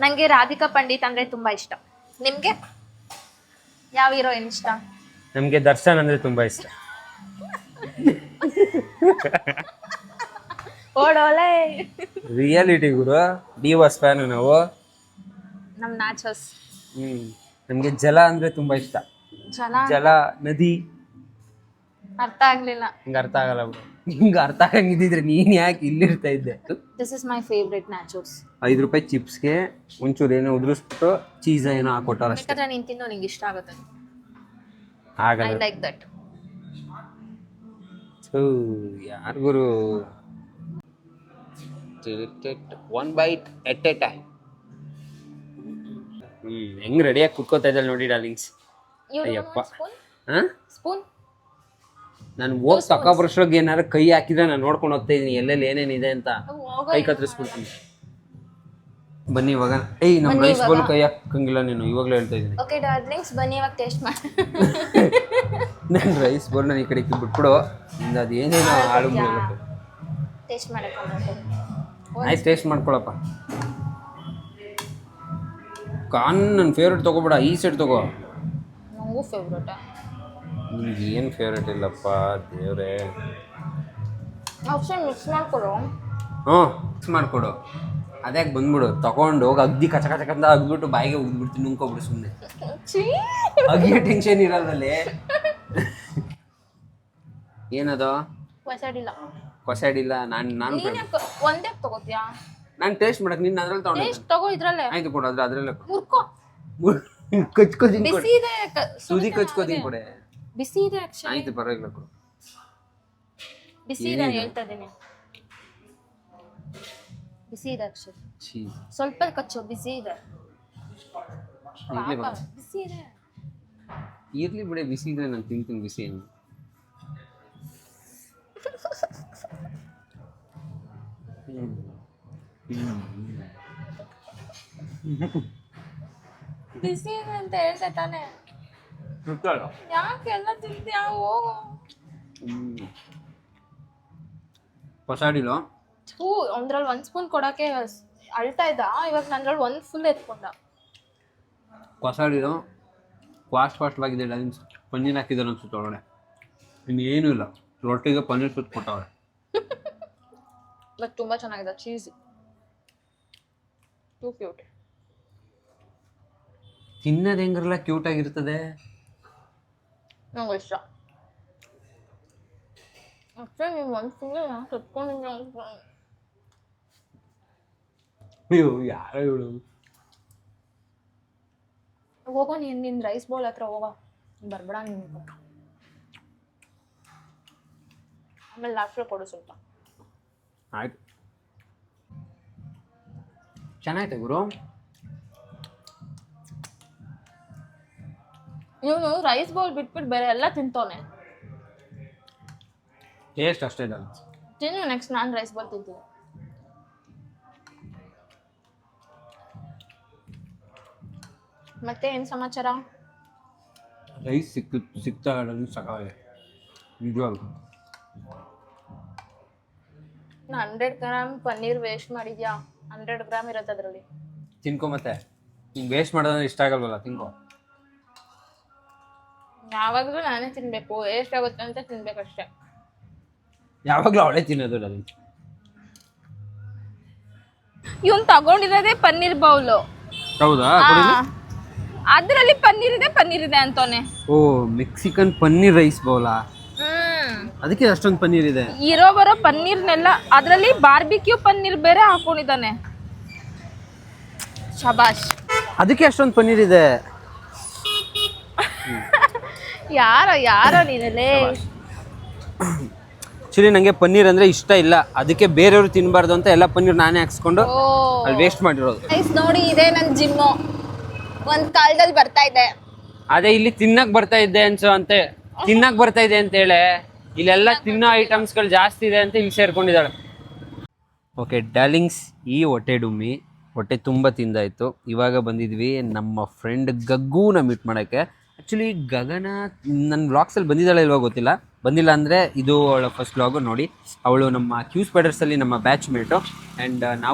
ನನಗೆ ರಾಧಿಕಾ ಪಂಡಿತ್ ಅಂದರೆ ತುಂಬ ಇಷ್ಟ. ನಿಮಗೆ ಯಾವ ಹೀರೋಯಿನ್ ಇಷ್ಟ?
ನಮಗೆ ದರ್ಶನ್ ಅಂದರೆ ತುಂಬ ಇಷ್ಟ.
ಓಡೋಲೆ
ರಿಯಾಲಿಟಿ ಗುರು, ಡಿವಾಸ್ ಫ್ಯಾನು ನಾವು.
ನಮ್ಮ ನ್ಯಾಚೋಸ್.
ನಮಗೆ ಜಲ ಅಂದರೆ ತುಂಬ ಇಷ್ಟ. ಜಲ, ನದಿ.
ಅರ್ಥ ಆಗ್ಲಿಲ್ಲ.
ಹಿಂಗೆ ಅರ್ಥ ಆಗಲ್ಲ ಬಿಡು. ಹಿಂಗೆ ಅರ್ಥ ಆಗಂಗಿದ್ದಿದ್ರೆ ನೀನು ಯಾಕೆ ಇಲ್ಲಿರ್ತಾ ಇದ್ದೆ?
This is my favourite nachos.
5 ರೂಪಾಯಿ ಚಿಪ್ಸ್ಗೆ ಒಂಚೂರು ಏನೋ ಉದುರಿಸ್ಬಿಟ್ಟು ಚೀಸ ಏನೋ ಹಾಕೊಟ್ಟಾರ ಅಷ್ಟೇ.
ಬೇಕಾದ್ರೆ ನೀನು ತಿನ್ನೋ, ನಿಂಗೆ ಇಷ್ಟ ಆಗುತ್ತೆ. ಐ
ಆಗಲ್ಲ
ಲೈಕ್ ದಟ್.
ಯಾರಿಗುರು one bite at a time. ಹೆಂಗ್ ರೆಡಿಯಾಗಿ ಕುತ್ಕೋತಾ ಇದ್ದಾಳೆ ನೋಡಿ ಡಾರ್ಲಿಂಗ್ಸ್. ಅಯ್ಯಪ್ಪ ಹಾಂ
ಸ್ಪೂನ್
ನಾನು ಹೋಗಿ ತಗೊಬರೋಷ್ಟ್ರಾಗ ಏನಾರು ಕೈ ಹಾಕಿದ್ರೆ ನಾನು ನೋಡ್ಕೊಂಡು ಹೋಗ್ತಾ ಇದ್ದೀನಿ ಎಲ್ಲೆಲ್ಲಿ ಏನೇನಿದೆ ಅಂತ. ಕೈ ಕತ್ತರಿಸ್ಬಿಡ್ತೀನಿ. ಬನ್ನಿ ಇವಾಗ. ಏಯ್ ನಮ್ಮ ರೈಸ್ ಬೌಲ್ ಕೈ ಹಾಕಂಗಿಲ್ಲ ನೀನು, ಇವಾಗಲೇ ಹೇಳ್ತಾ ಇದ್ದೀನಿ.
ಓಕೆ ಡಾರ್ಲಿಂಗ್ಸ್ ಬನ್ನಿ ಇವಾಗ ಟೇಸ್ಟ್ ಮಾಡಿ.
ನಾನು ರೈಸ್ ಬೌಲ್ ನಾನು ಈ ಕಡೆ ಬಿಟ್ಬಿಡು, ಇಂದ ಅದು ಏನೇನೋ ಹಾಳು ಮಾಡಬೇಕು.
ಟೇಸ್ಟ್ ಮಾಡಕ್ಕೆ
ಆಯ್ತು ಟೇಸ್ಟ್ ಮಾಡ್ಕೊಳಪ್ಪ. ಕಾನ್ ನನ್ನ ಫೇವ್ರೇಟ್ ತೊಗೊಬೇಡ, ಈ ಸೈಡ್ ತೊಗೋ.
ನನಗೂ ಫೇವ್ರೇಟಾ?
ನಿಮ್ಗೆ ಏನು ಫೇವ್ರೇಟ್ ಇಲ್ಲಪ್ಪ ದೇವ್ರೆ.
ಆಪ್ಷನ್ ಮಿಕ್ಸ್ ಮಾಡ್ಕೊಡು.
ಹ್ಞೂ ಮಿಕ್ಸ್ ಮಾಡಿಕೊಡು. ಅದ್ಯಾಕೆ ಬಂದ್ಬಿಡು ತಗೊಂಡು ಹೋಗಿ ಅಗ್ದಿ ಕಚ ಕಚ ಕಂದ ಅಗ್ಬಿಟ್ಟು ಬಾಯಿಗೆ ಉಗ್ಬಿಡ್ತೀನಿ, ನುಂಗ್ಕೊಬಿಡು ಸುಮ್ಮನೆ. ಅಗ್ಗಿಯ ಟೆನ್ಷನ್ ಇರಲ್ಲಲ್ಲಿ. ಏನದು ಹೊಸಡಿಲ್ಲ. ನಾನು
ಒಂದೇ ತಗೋತಿಯಾ?
ನಾನು ಟೇಸ್ಟ್ ಮಾಡಕ್ಕೆ ನಿನ್ನ ಅದ್ರಲ್ಲಿ ತಗೊಂಡು
ಟೇಸ್ಟ್ ತಗೋ ಇದ್ರಲ್ಲೇ.
ಆಯ್ತು ಕೊಡು, ಅದ್ರಲ್ಲೇ
ಮುರ್ಕೋ.
ಕಚ್ಕೋತೀನಿ ಕೊಡು,
ಬಿಸಿ ಇದೆ.
ಸುದಿ ಕಚ್ಕೋತೀನಿ ಕೊಡೆ.
ಬಿಸಿ ಇದೆ ಆಕ್ಚುಲಿ.
ಆಯ್ತು ಪರವಾಗಿಲ್ಲ ಕೊಡು.
ಬಿಸಿ ಇದೆ ಹೇಳ್ತಾ ಇದ್ದೀನಿ. ಬಿಸಿ ಇದೆ ಆಕ್ಚುಲಿ. ಸ್ವಲ್ಪ ಕಚ್ಚು, ಬಿಸಿ ಇದೆ. ಬಿಸಿ ಇದೆ.
ಇರ್ಲಿ ಬಿಡಿ, ಬಿಸಿ ಇದ್ರೆ ನಾನು ತಿಂತೀನಿ ಬಿಸಿ ಏನು.
ಬಿಸಿ ಇದೆ ಅಂತ ಹೇಳ್ದೆ ತಾನೆ. ಯಾಕೆ ಎಲ್ಲ ತಿಂತೀಯ? ಹೋಗು.
ಹೊಸಾಡಿಲೋ
ಒಂದ್ರಲ್ಲಿ 1 ಸ್ಪೂನ್ ಕೊಡಕ್ಕೆ ಅಳ್ತಾ ಇದ್ದ, ಇವಾಗ ನಂದ್ರಲ್ಲಿ 1 ಫುಲ್ ಎತ್ಕೊಂಡ.
ಹೊಸಾಡಿರೋ ಫಾಸ್ಟ್ವಾಗಿದೆ. ಪನ್ನೀರ್ ಹಾಕಿದ್ದಾರೆ ಅನ್ಸುತ್ತೆ ಒಳಗಡೆ, ಇನ್ನೇನು ಇಲ್ಲ. ರೊಟ್ಟಿಗೆ ಪನ್ನೀರ್ ಸುತ್ತ ಕೊಟ್ಟವ್ರೆ.
ಬಟ್ ತುಂಬಾ ಚೆನ್ನಾಗಿದೆ, ಚೀಸ್ ಟೂ ಕ್ಯೂಟ್.
ತಿನ್ನೋದು ಹೆಂಗಿರಲ್ಲ ಕ್ಯೂಟ್ ಆಗಿರ್ತದೆ.
ನಂಗೆ ಇಷ್ಟ. ಅಷ್ಟೇ ನೀವು 1 ಫುಲ್ ಸುತ್ಕೊಂಡಿದ್ದೆ.
ಅಯ್ಯೋ ಯಾರೋ ಇವಳು.
ಹೋಗೋ ನಿನ್ನ ರೈಸ್ ಬೌಲ್ ಹತ್ರ ಹೋಗೋ, ಬರ್ಬೇಡ ನೀನು. ಆಮೇಲೆ ಲಾಸ್ಟಲ್ಲಿ ಕೊಡು ಸ್ವಲ್ಪ.
ಆಯ್ತು ಚೆನ್ನಾಯ್ತು ಗುರು.
ಇವನು ರೈಸ್ ಬೌಲ್ ಬಿಟ್ಬಿಟ್ಟು ಬೇರೆ ಎಲ್ಲ ತಿಂತವನೆ.
ಟೇಸ್ಟ್ ಅಷ್ಟೇ ಇಲ್ಲ.
ತಿನ್ನು, ನೆಕ್ಸ್ಟ್ ನಾನು ರೈಸ್ ಬೌಲ್ ತಿಂತೀನಿ. ಮತ್ತೆ ಏನು ಸಮಾಚಾರ?
ರೈಸ್ ಸಿಗ್ತಾ ಸಕಾಲೆ ನಿಜವಾಗ್ಲು.
100 ಗ್ರಾಮ್ ಪನ್ನೀರ್ ವೇಸ್ಟ್ ಮಾಡಿದ್ಯಾ? 100 ಗ್ರಾಮ್ ಇರುತ್ತೆ ಅದರಲ್ಲಿ.
ತಿನ್ಕೊ ಮತ್ತೆ, ನಿಂಗೆ ವೇಸ್ಟ್ ಮಾಡೋದಂದ್ರೆ ಇಷ್ಟ ಆಗಲ್ವಲ್ಲ, ತಿನ್ಕೊ.
ಯಾವಾಗಲೂ ನಾನೇ ತಿನ್ಬೇಕು, ವೇಸ್ಟ್ ಆಗುತ್ತೆ ಅಂತ ತಿನ್ಬೇಕಷ್ಟೆ.
ಯಾವಾಗಲೂ ಅವಳೇ ತಿನ್ನೋದು ಅದು.
ಇವನ್ ತಗೊಂಡಿರೋದೇ ಪನ್ನೀರ್ ಬೌಲು.
ಹೌದಾ?
ಅದರಲ್ಲಿ ಪನ್ನೀರ್ ಇದೆ ಅಂತಾನೆ.
ಓ, ಮೆಕ್ಸಿಕನ್ ಪನ್ನೀರ್ ರೈಸ್ ಬೌಲಾ? ಅದಕ್ಕೆ ಅಷ್ಟೊಂದು ಪನ್ನೀರ್ ಇದೆ.
ಬರೋ ಪನ್ನೀರ್ನೆಲ್ಲ ಅದರಲ್ಲಿ ಬಾರ್ಬಿಕ್ಯೂ ಪನ್ನೀರ್ ಬೇರೆ ಹಾಕೊಂಡಿದ್ದಾನೆ. ಶಬಾಷ್.
ಅದಕ್ಕೆ ಅಷ್ಟೊಂದು ಪನ್ನೀರ್ ಇದೆ.
ಯಾರೋ ನೀನಲ್ಲೇ.
ಆಕ್ಚುಲಿ ನನಗೆ ಪನ್ನೀರ್ ಅಂದ್ರೆ ಇಷ್ಟ ಇಲ್ಲ, ಅದಕ್ಕೆ ಬೇರೆಯವರು ತಿನ್ನಬಾರ್ದು ಅಂತ ಎಲ್ಲ ಪನ್ನೀರ್ ನಾನೇ ಹಾಕ್ಸ್ಕೊಂಡು ಅಲ್ಲಿ ವೇಸ್ಟ್ ಮಾಡಿರೋದು.
ನೋಡಿ, ಇದೆ ನನ್ನ ಜಿಮ್ಮು. ಒಂದ್ ಕಾಲದಲ್ಲಿ ಬರ್ತಾ ಇದೆ.
ಅದೇ ಇಲ್ಲಿ ತಿನ್ನಕ್ ಬರ್ತಾ ಇದ್ದೆ ತಿನ್ನಕ್ ಬರ್ತಾ ಇದೆ ಅಂತ ಹೇಳಿ ಇಲ್ಲೆಲ್ಲ ತಿನ್ನೋ ಐಟಮ್ಸ್ಗಳು ಜಾಸ್ತಿ ಇದೆ ಅಂತ ಇಲ್ಲಿ ಸೇರ್ಕೊಂಡಿದ್ದಾಳೆ. ಓಕೆ ಡಾರ್ಲಿಂಗ್ಸ್, ಈ ಹೊಟ್ಟೆ ತುಂಬ ತಿಂದಾಯಿತು. ಇವಾಗ ಬಂದಿದ್ವಿ ನಮ್ಮ ಫ್ರೆಂಡ್ ಗಗ್ಗೂನ ಮೀಟ್ ಮಾಡೋಕ್ಕೆ. ಆ್ಯಕ್ಚುಲಿ ಗಗನ ನನ್ನ ವ್ಲಾಗ್ಸಲ್ಲಿ ಬಂದಿದ್ದಾಳೆ ಇಲ್ವಾ ಗೊತ್ತಿಲ್ಲ. ಬಂದಿಲ್ಲ ಅಂದರೆ ಇದು ಅವಳ ಫಸ್ಟ್ ವ್ಲಾಗು. ನೋಡಿ, ಅವಳು ನಮ್ಮ ಕ್ಯೂ ಸ್ಪೈಡರ್ಸಲ್ಲಿ ನಮ್ಮ ಬ್ಯಾಚ್ ಮೇಟು. ಆ್ಯಂಡ್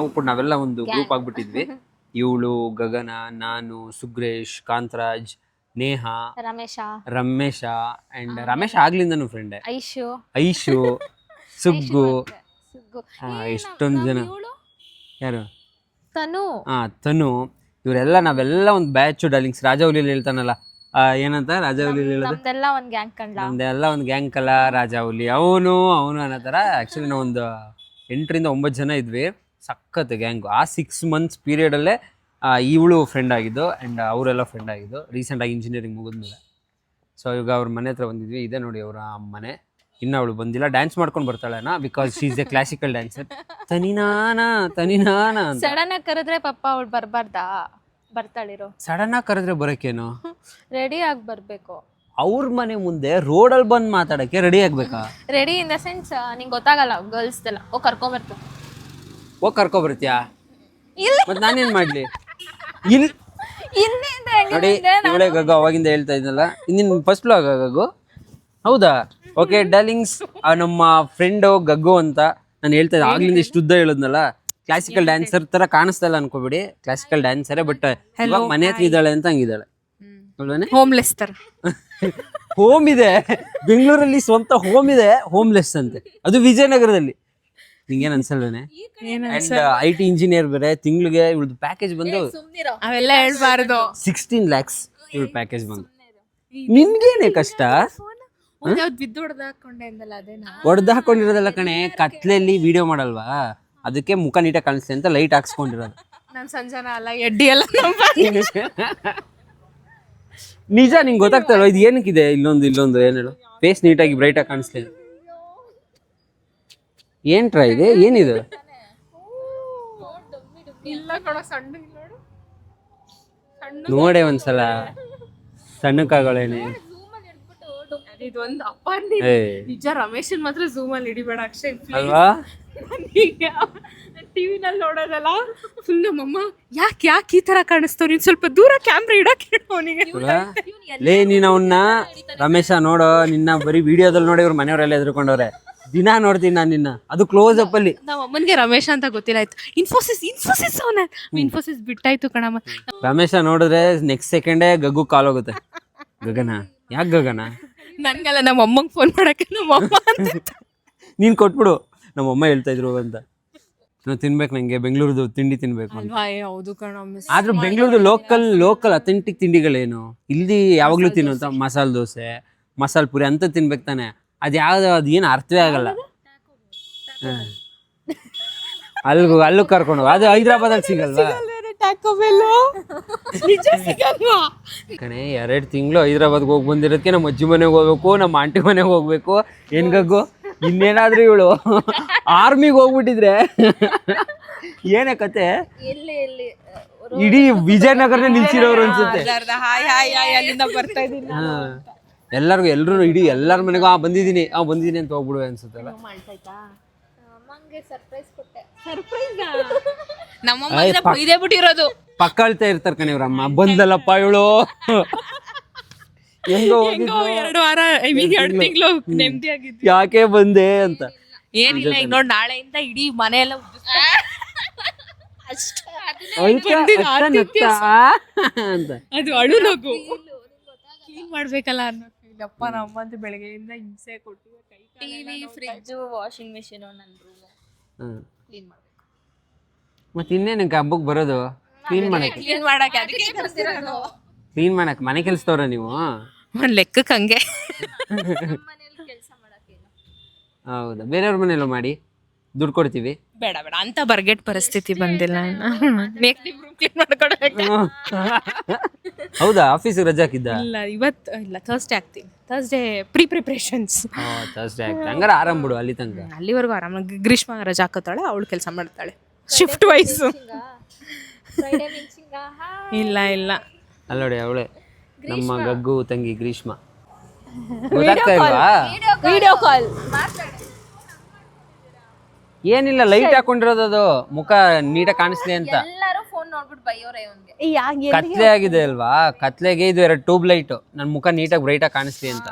ನಾವೆಲ್ಲ ಒಂದು ಗ್ರೂಪ್ ಆಗಿಬಿಟ್ಟಿದ್ವಿ. ಇವಳು, ಗಗನ, ನಾನು, ಸುಗ್ರೇಶ್, ಕಾಂತರಾಜ್, ನೇಹ, ರಮೇಶ ಆ್ಯಂಡ್ ರಮೇಶ ಆಗ್ಲಿಂದನೂ ಫ್ರೆಂಡೆ, ಐಶು, ಸುಗ್ಗು. ಎಷ್ಟೊಂದು ಜನ. ಯಾರು? ತನು. ಇವರೆಲ್ಲ ನಾವೆಲ್ಲ ಒಂದು ಬ್ಯಾಚು ಡಾರ್ಲಿಂಗ್ಸ್. ರಾಜಾವಲಿಯಲ್ಲಿ ಹೇಳ್ತಾನಲ್ಲ, ಏನಂತ ರಾಜಾವಲಿಯಲ್ಲಿ ಹೇಳೋದು, ನಮ್ದೆಲ್ಲ ಒಂದು ಗ್ಯಾಂಗ್ ಕಲ ರಾಜಾವಲಿ, ಅವನು ಅನ್ನೋ ಥರ. ಆ್ಯಕ್ಚುಲಿ ನಾವು ಒಂದು 8 ರಿಂದ 9 ಜನ ಇದ್ವಿ. ಸಖತ್ ಗ್ಯಾಂಗು. ಆ 6 months ಪೀರಿಯಡಲ್ಲೇ ಇವಳು ಫ್ರೆಂಡ್ ಆಗಿದ್ದು ಆ್ಯಂಡ್ ಅವರೆಲ್ಲ ಫ್ರೆಂಡ್ ಆಗಿದ್ದು ರೀಸೆಂಟಾಗಿ ಇಂಜಿನಿಯರಿಂಗ್ ಮುಗಿದ್ಮೇಲೆ. ಸೊ ಈಗ ಅವ್ರ ಮನೆ ಹತ್ರ ಬಂದಿದ್ವಿ. ಇದೆ ನೋಡಿ ಅವರ ಮನೆ. ಇನ್ನು ಅವಳು ಬಂದಿಲ್ಲ, ಡ್ಯಾನ್ಸ್ ಮಾಡ್ಕೊಂಡು ಬರ್ತಾಳೆನಾ, because she is a classical dancer. ತನಿನಾನ ತನಿನಾನ ಅಂತ
ಸಡನ್ ಆಗಿ ಕರೆದ್ರೆ ಪಾಪ ಅವಳು ಬರ್ಬಾರ್ದಾ? ಬರ್ತಾಳಿರೋ.
ಸಡನ್ ಆಗಿ ಕರೆದ್ರೆ ಬರೋಕೇನು?
ರೆಡಿ ಆಗಿ ಬರ್ಬೇಕು.
ಅವ್ರ ಮನೆ ಮುಂದೆ ರೋಡಲ್ಲಿ ಬಂದು ಮಾತಾಡಕ್ಕೆ ರೆಡಿ ಆಗ್ಬೇಕಾ?
ರೆಡಿ ಇನ್ ದ ಸೆನ್ಸ್ ನಿಂಗೆ ಗೊತ್ತಾಗಲ್ಲ ಗರ್ಲ್ಸ್ದೆಲ್ಲ. ಕರ್ಕೊಂಬರ್ತು.
ಹೋಗಿ ಕರ್ಕೊಬರ್ತೀಯಾ?
ಇಲ್ಲಿ
ಮತ್ತೆ ನಾನೇನ್ ಮಾಡ್ಲಿ? ಇಲ್ಲಿ
ಹಿಂದಿಂದ
ನೋಡಿ, ಇವಳೇ ಗಗ್ಗು ಅವಾಗಿಂದ ಹೇಳ್ತಾ ಇದ್ನಲ್ಲ, ನಿನ್ನ ಫಸ್ಟ್ ಬ್ಲಾಗ್ ಗಗ್ಗು. ಹೌದಾ? ಓಕೆ ಡಾರ್ಲಿಂಗ್ಸ್, ನಮ್ಮ ಫ್ರೆಂಡು ಗಗ್ಗು ಅಂತ ನಾನು ಹೇಳ್ತಾ ಇದ್ದೆ ಆಗ್ಲಿಂದ. ಇಷ್ಟು ಉದ್ದ ಹೇಳಿದ್ನಲ್ಲ, ಕ್ಲಾಸಿಕಲ್ ಡ್ಯಾನ್ಸರ್ ತರ ಕಾಣಿಸ್ತಾ ಇಲ್ಲ ಅನ್ಕೋಬೇಡಿ, ಕ್ಲಾಸಿಕಲ್ ಡ್ಯಾನ್ಸರೇ. ಬಟ್ ಇವಾಗ ಮನೆ ಹತ್ರ ಇದ್ದಾಳೆ ಅಂತ ಹಂಗಿದ್ದಾಳೆ.
ಹೋಮ್ಲೆಸ್ ತರ.
ಹೋಮ್ ಇದೆ ಬೆಂಗಳೂರಲ್ಲಿ, ಸ್ವಂತ ಹೋಮ್ ಇದೆ, ಹೋಮ್ಲೆಸ್ ಅಂತೆ. ಅದು ವಿಜಯನಗರದಲ್ಲಿ. ನಿಂಗೇನ್ ಅನ್ಸಲ್ವೇನೆ? ಅಂಡ್ IT ಇಂಜಿನಿಯರ್ ಬೇರೆ. ತಿಂಗಳಿಗೆ ಇವಳದು ಪ್ಯಾಕೇಜ್ ಬಂದು
ಅವೆಲ್ಲ ಹೇಳ್ಬಾರ್ದು.
16 lakhs ಇವಳ ಪ್ಯಾಕೇಜ್ ಬಂದು. ನಿನ್ಗೇನೆ ಕಷ್ಟ?
ಬಿದ್ದು ಹೊಡೆದಾಕೊಂಡೆ ಅಂದಲ್ಲ, ಅದೇನಾ?
ಹೊಡೆದು ಹಾಕೊಂಡಿರೋದಲ್ಲ ಕಣೆ, ಕತ್ಲೆಯಲ್ಲಿ ವಿಡಿಯೋ ಮಾಡಲ್ವಾ, ಅದಕ್ಕೆ ಮುಖ ನೀಟಾಗಿ ಕಾಣಿಸ್ತೆ ಅಂತ ಲೈಟ್ ಹಾಕ್ಸ್ಕೊಂಡಿರೋದು.
ನಾನ್ ಸಂಜಾನ ಅಲ್ಲ, ಎಡ್ಡಿ ಅಲ್ಲ.
ನಿಜ, ನಿಂಗೆ ಗೊತ್ತಾಗ್ತಲ್ವ ಇದು ಏನಕ್ಕಿದೆ? ಇಲ್ಲೊಂದು ಏನ್ ಹೇಳು, ಫೇಸ್ ನೀಟಾಗಿ ಬ್ರೈಟ್ ಆಗಿ ಕಾಣಿಸ್ತಾ ಇದೆ. ಏನ್ ಟ್ರೈ ಇದೆ? ಏನಿದು? ನೋಡೆ ಒಂದ್ಸಲ, ಸಣ್ಣಕ್ಕಾಗಳೇನೆ.
ಇದೊಂದು ಅಪ್ಪ ನಿಜ. ರಮೇಶನ್ ಮಾತ್ರ ಝೂಮ್ ಅಲ್ಲಿ ಹಿಡಿಬೇಡ ಅಕ್ಷಯ್
ಅಲ್ವಾ?
ಟಿವಿನಲ್ಲಿ ನೋಡೋದಲ್ಲ ಫುಲ್ ನಮ್ಮಮ್ಮ ಯಾಕೆ ಈ ತರ ಕಾಣಿಸ್ತೋ, ನೀನ್ ಸ್ವಲ್ಪ ದೂರ ಕ್ಯಾಮ್ರಾ ಇಡಕ್ ಅವನಿಗೆ.
ಲೇ, ನೀನ್ ಅವನ್ನ ರಮೇಶ ನೋಡೋ, ನಿನ್ನ ಬರೀ ವಿಡಿಯೋದಲ್ಲಿ ನೋಡಿ ಇವ್ರ ಮನೆಯವರೆಲ್ಲ ಎದ್ರುಕೊಂಡವ್ರೆ. ದಿನಾ ನೋಡ್ತೀನಿ ನಾನು ನಿನ್ನ, ಅದು ಕ್ಲೋಸ್ ಅಪ್ ಅಲ್ಲಿ.
ನಮ್ಮ ಅಮ್ಮನ್ಗೆ ರಮೇಶ ಅಂತ ಗೊತ್ತಿಲ್ಲ. ಆಯ್ತು, ಇನ್ಫೋಸಿಸ್ ಅವನ. ಇನ್ಫೋಸಿಸ್ ಬಿಟ್ಟಾಯ್ತು ಕಣಮ್ಮ.
ರಮೇಶ ನೋಡಿದ್ರೆ ನೆಕ್ಸ್ಟ್ ಸೆಕೆಂಡೇ ಗಗ್ಗು ಕಾಲ್ ಹೋಗುತ್ತೆ. ಗಗನ, ಯಾಕೆ ಗಗನ?
ನನ್ಗಲ್ಲ, ನಮ್ಮ ಅಮ್ಮಂಗೆ ಫೋನ್ ಮಾಡಕ್ಕೆ ನಮ್ಮ ಅಮ್ಮ ಅಂತ.
ನೀನ್ ಕೊಟ್ಬಿಡು, ನಮ್ಮಮ್ಮ ಹೇಳ್ತಾ ಇದ್ರು ಅಂತ. ನಾವು ತಿನ್ಬೇಕು, ನಂಗೆ ಬೆಂಗಳೂರದು ತಿಂಡಿ ತಿನ್ಬೇಕು ಅಂತ.
ಹೌದು ಕಣ.
ಆದ್ರೂ ಬೆಂಗಳೂರು ಲೋಕಲ್ ಅಥೆಂಟಿಕ್ ತಿಂಡಿಗಳೇನು ಇಲ್ಲಿ ಯಾವಾಗ್ಲೂ ತಿನ್ನುವಂತ ಮಸಾಲೆ ದೋಸೆ, ಮಸಾಲೆ ಪುರಿ ಅಂತ ತಿನ್ಬೇಕು ತಾನೆ. ಅದು ಏನು ಅರ್ಥವೇ ಆಗಲ್ಲ. ಅಲ್ಲೂ ಕರ್ಕೊಂಡು ಹೋಗ, ಅದು ಹೈದ್ರಾಬಾದಲ್ಲಿ ಸಿಗಲ್ವಾ ಕಣೆ? 2 ತಿಂಗಳು ಹೈದ್ರಾಬಾದ್ಗೆ ಹೋಗಿ ಬಂದಿರೋದಕ್ಕೆ ನಮ್ಮ ಅಜ್ಜಿ ಮನೆಗೆ ಹೋಗ್ಬೇಕು, ನಮ್ಮ ಆಂಟಿ ಮನೆಗೆ ಹೋಗ್ಬೇಕು. ಏನ್ ಗಗ್ಗು, ಇನ್ನೇನಾದ್ರೂ ಇವಳು ಆರ್ಮಿಗೆ ಹೋಗ್ಬಿಟ್ಟಿದ್ರೆ ಏನೇ ಕತೆ? ಇಡೀ ವಿಜಯನಗರನೇ ನಿಲ್ಸಿರೋರು ಅನ್ಸುತ್ತೆ. ಎಲ್ರು ಇಡೀ ಎಲ್ಲರ ಮನೆಗೂ ಬಂದಿದ್ದೀನಿ ಅಂತ ಹೋಗ್ಬಿಡುವೆ ಅನ್ಸುತ್ತಲ್ಲ.
ಬಿಟ್ಟಿರೋದು
ಪಕ್ಕ ಅಳ್ತಾ ಇರ್ತಾರ ಕಣೆ ಇವ್ರಮ್ಮ. ಬಂದಲ್ಲಪ್ಪ ಇವಳು, ಹೆಂಗೋ
2 ವಾರ 2 ತಿಂಗಳು ನೆಮ್ಮದಿಯಾಗಿದ್ದು,
ಯಾಕೆ ಬಂದೆ ಅಂತ.
ಏನಿಲ್ಲ, ಈಗ ನೋಡಿ ನಾಳೆಯಿಂದ ಇಡೀ ಮನೆಯೆಲ್ಲ
ಅಂತ
ಅದು ಅಳು ನಗು. ಕ್ಲೀನ್ ಮಾಡ್ಬೇಕಲ್ಲ ಅನ್ನೋ ಫೀಲ್. ಅಪ್ಪ ನಮ್ಮ ಅಂತ ಬೆಳಗ್ಗೆಯಿಂದ ಹಿಂಸೆ ಕೊಟ್ಟು ಟಿವಿ, ಫ್ರಿಡ್ಜ್, ವಾಷಿಂಗ್ ಮೆಷಿನ್ ನನ್ನ ರೂಮ್ ಕ್ಲೀನ್ ಮಾಡ್ಬೇಕು.
ಮತ್ತೆ ಇನ್ನೇನಕ್ಕೆ ಹಬ್ಬಕ್ಕೆ ಬರೋದು? ಕ್ಲೀನ್ ಮಾಡಕ್ಕೆ ಮನೆ ಕೆಲ್ಸದವ್ರ ನೀವು?
ಒಂದ್ ಲೆಕ್ಕಕ್ಕೆ ಹಂಗೆ.
ಹೌದಾ? ಬೇರೆಯವ್ರ ಮನೆಯಲ್ಲೂ ಮಾಡಿ ದುಡ್ಡು ಕೊಡ್ತೀವಿ.
ಬೇಡ ಅಂತ ಬರ್ಗೆಟ್ ಪರಿಸ್ಥಿತಿ ಬಂದಿಲ್ಲ.
ಹೌದಾ? ಆಫೀಸ್ ರಜಾ ಹಾಕಿದ್ದ?
ಇಲ್ಲ ಥರ್ಸ್ಡೇ ಆಗ್ತೀನಿ. Thursday preparations.
ಥರ್ಸ್ಡೇ ಆಗ್ತದೆ, ಹಂಗಾರೆ ಆರಾಮ್ ಬಿಡು ಅಲ್ಲಿ ತನಕ.
ಅಲ್ಲಿವರೆಗೂ ಆರಾಮ. ಗ್ರೀಷ್ಮ ರಜಾ ಹಾಕೋತಾಳೆ, ಅವಳು ಕೆಲಸ ಮಾಡ್ತಾಳೆ ಶಿಫ್ಟ್ ವೈಸ್. ಇಲ್ಲ
ಅಲ್ಲ ನೋಡಿ, ಅವಳೆ ನಮ್ಮ ಗಗ್ಗು ತಂಗಿ ಗ್ರೀಷ್ಮ. ಗೊತ್ತಾಗ್ತಾ ಇಲ್ವಾ?
Video call.
ಏನಿಲ್ಲ, ಲೈಟ್ ಹಾಕೊಂಡಿರೋದು, ಅದು ಮುಖ ನೀಟಾಗಿ ಕಾಣಿಸ್ಲಿ ಅಂತ.
ಎಲ್ಲರೂ ಫೋನ್ ನೋಡ್ಬಿಟ್ಟು ಬೈಯೋರೆ ಅವನಿಗೆ.
ಕತ್ಲೆ ಆಗಿದೆ ಅಲ್ವಾ, ಕತ್ಲೆಗೆ ಇದು 2 ಟ್ಯೂಬ್ ಲೈಟ್ ನನ್ನ ಮುಖ ನೀಟಾಗಿ ಬ್ರೈಟ್ ಆಗಿ ಕಾಣಿಸ್ಲಿ ಅಂತ.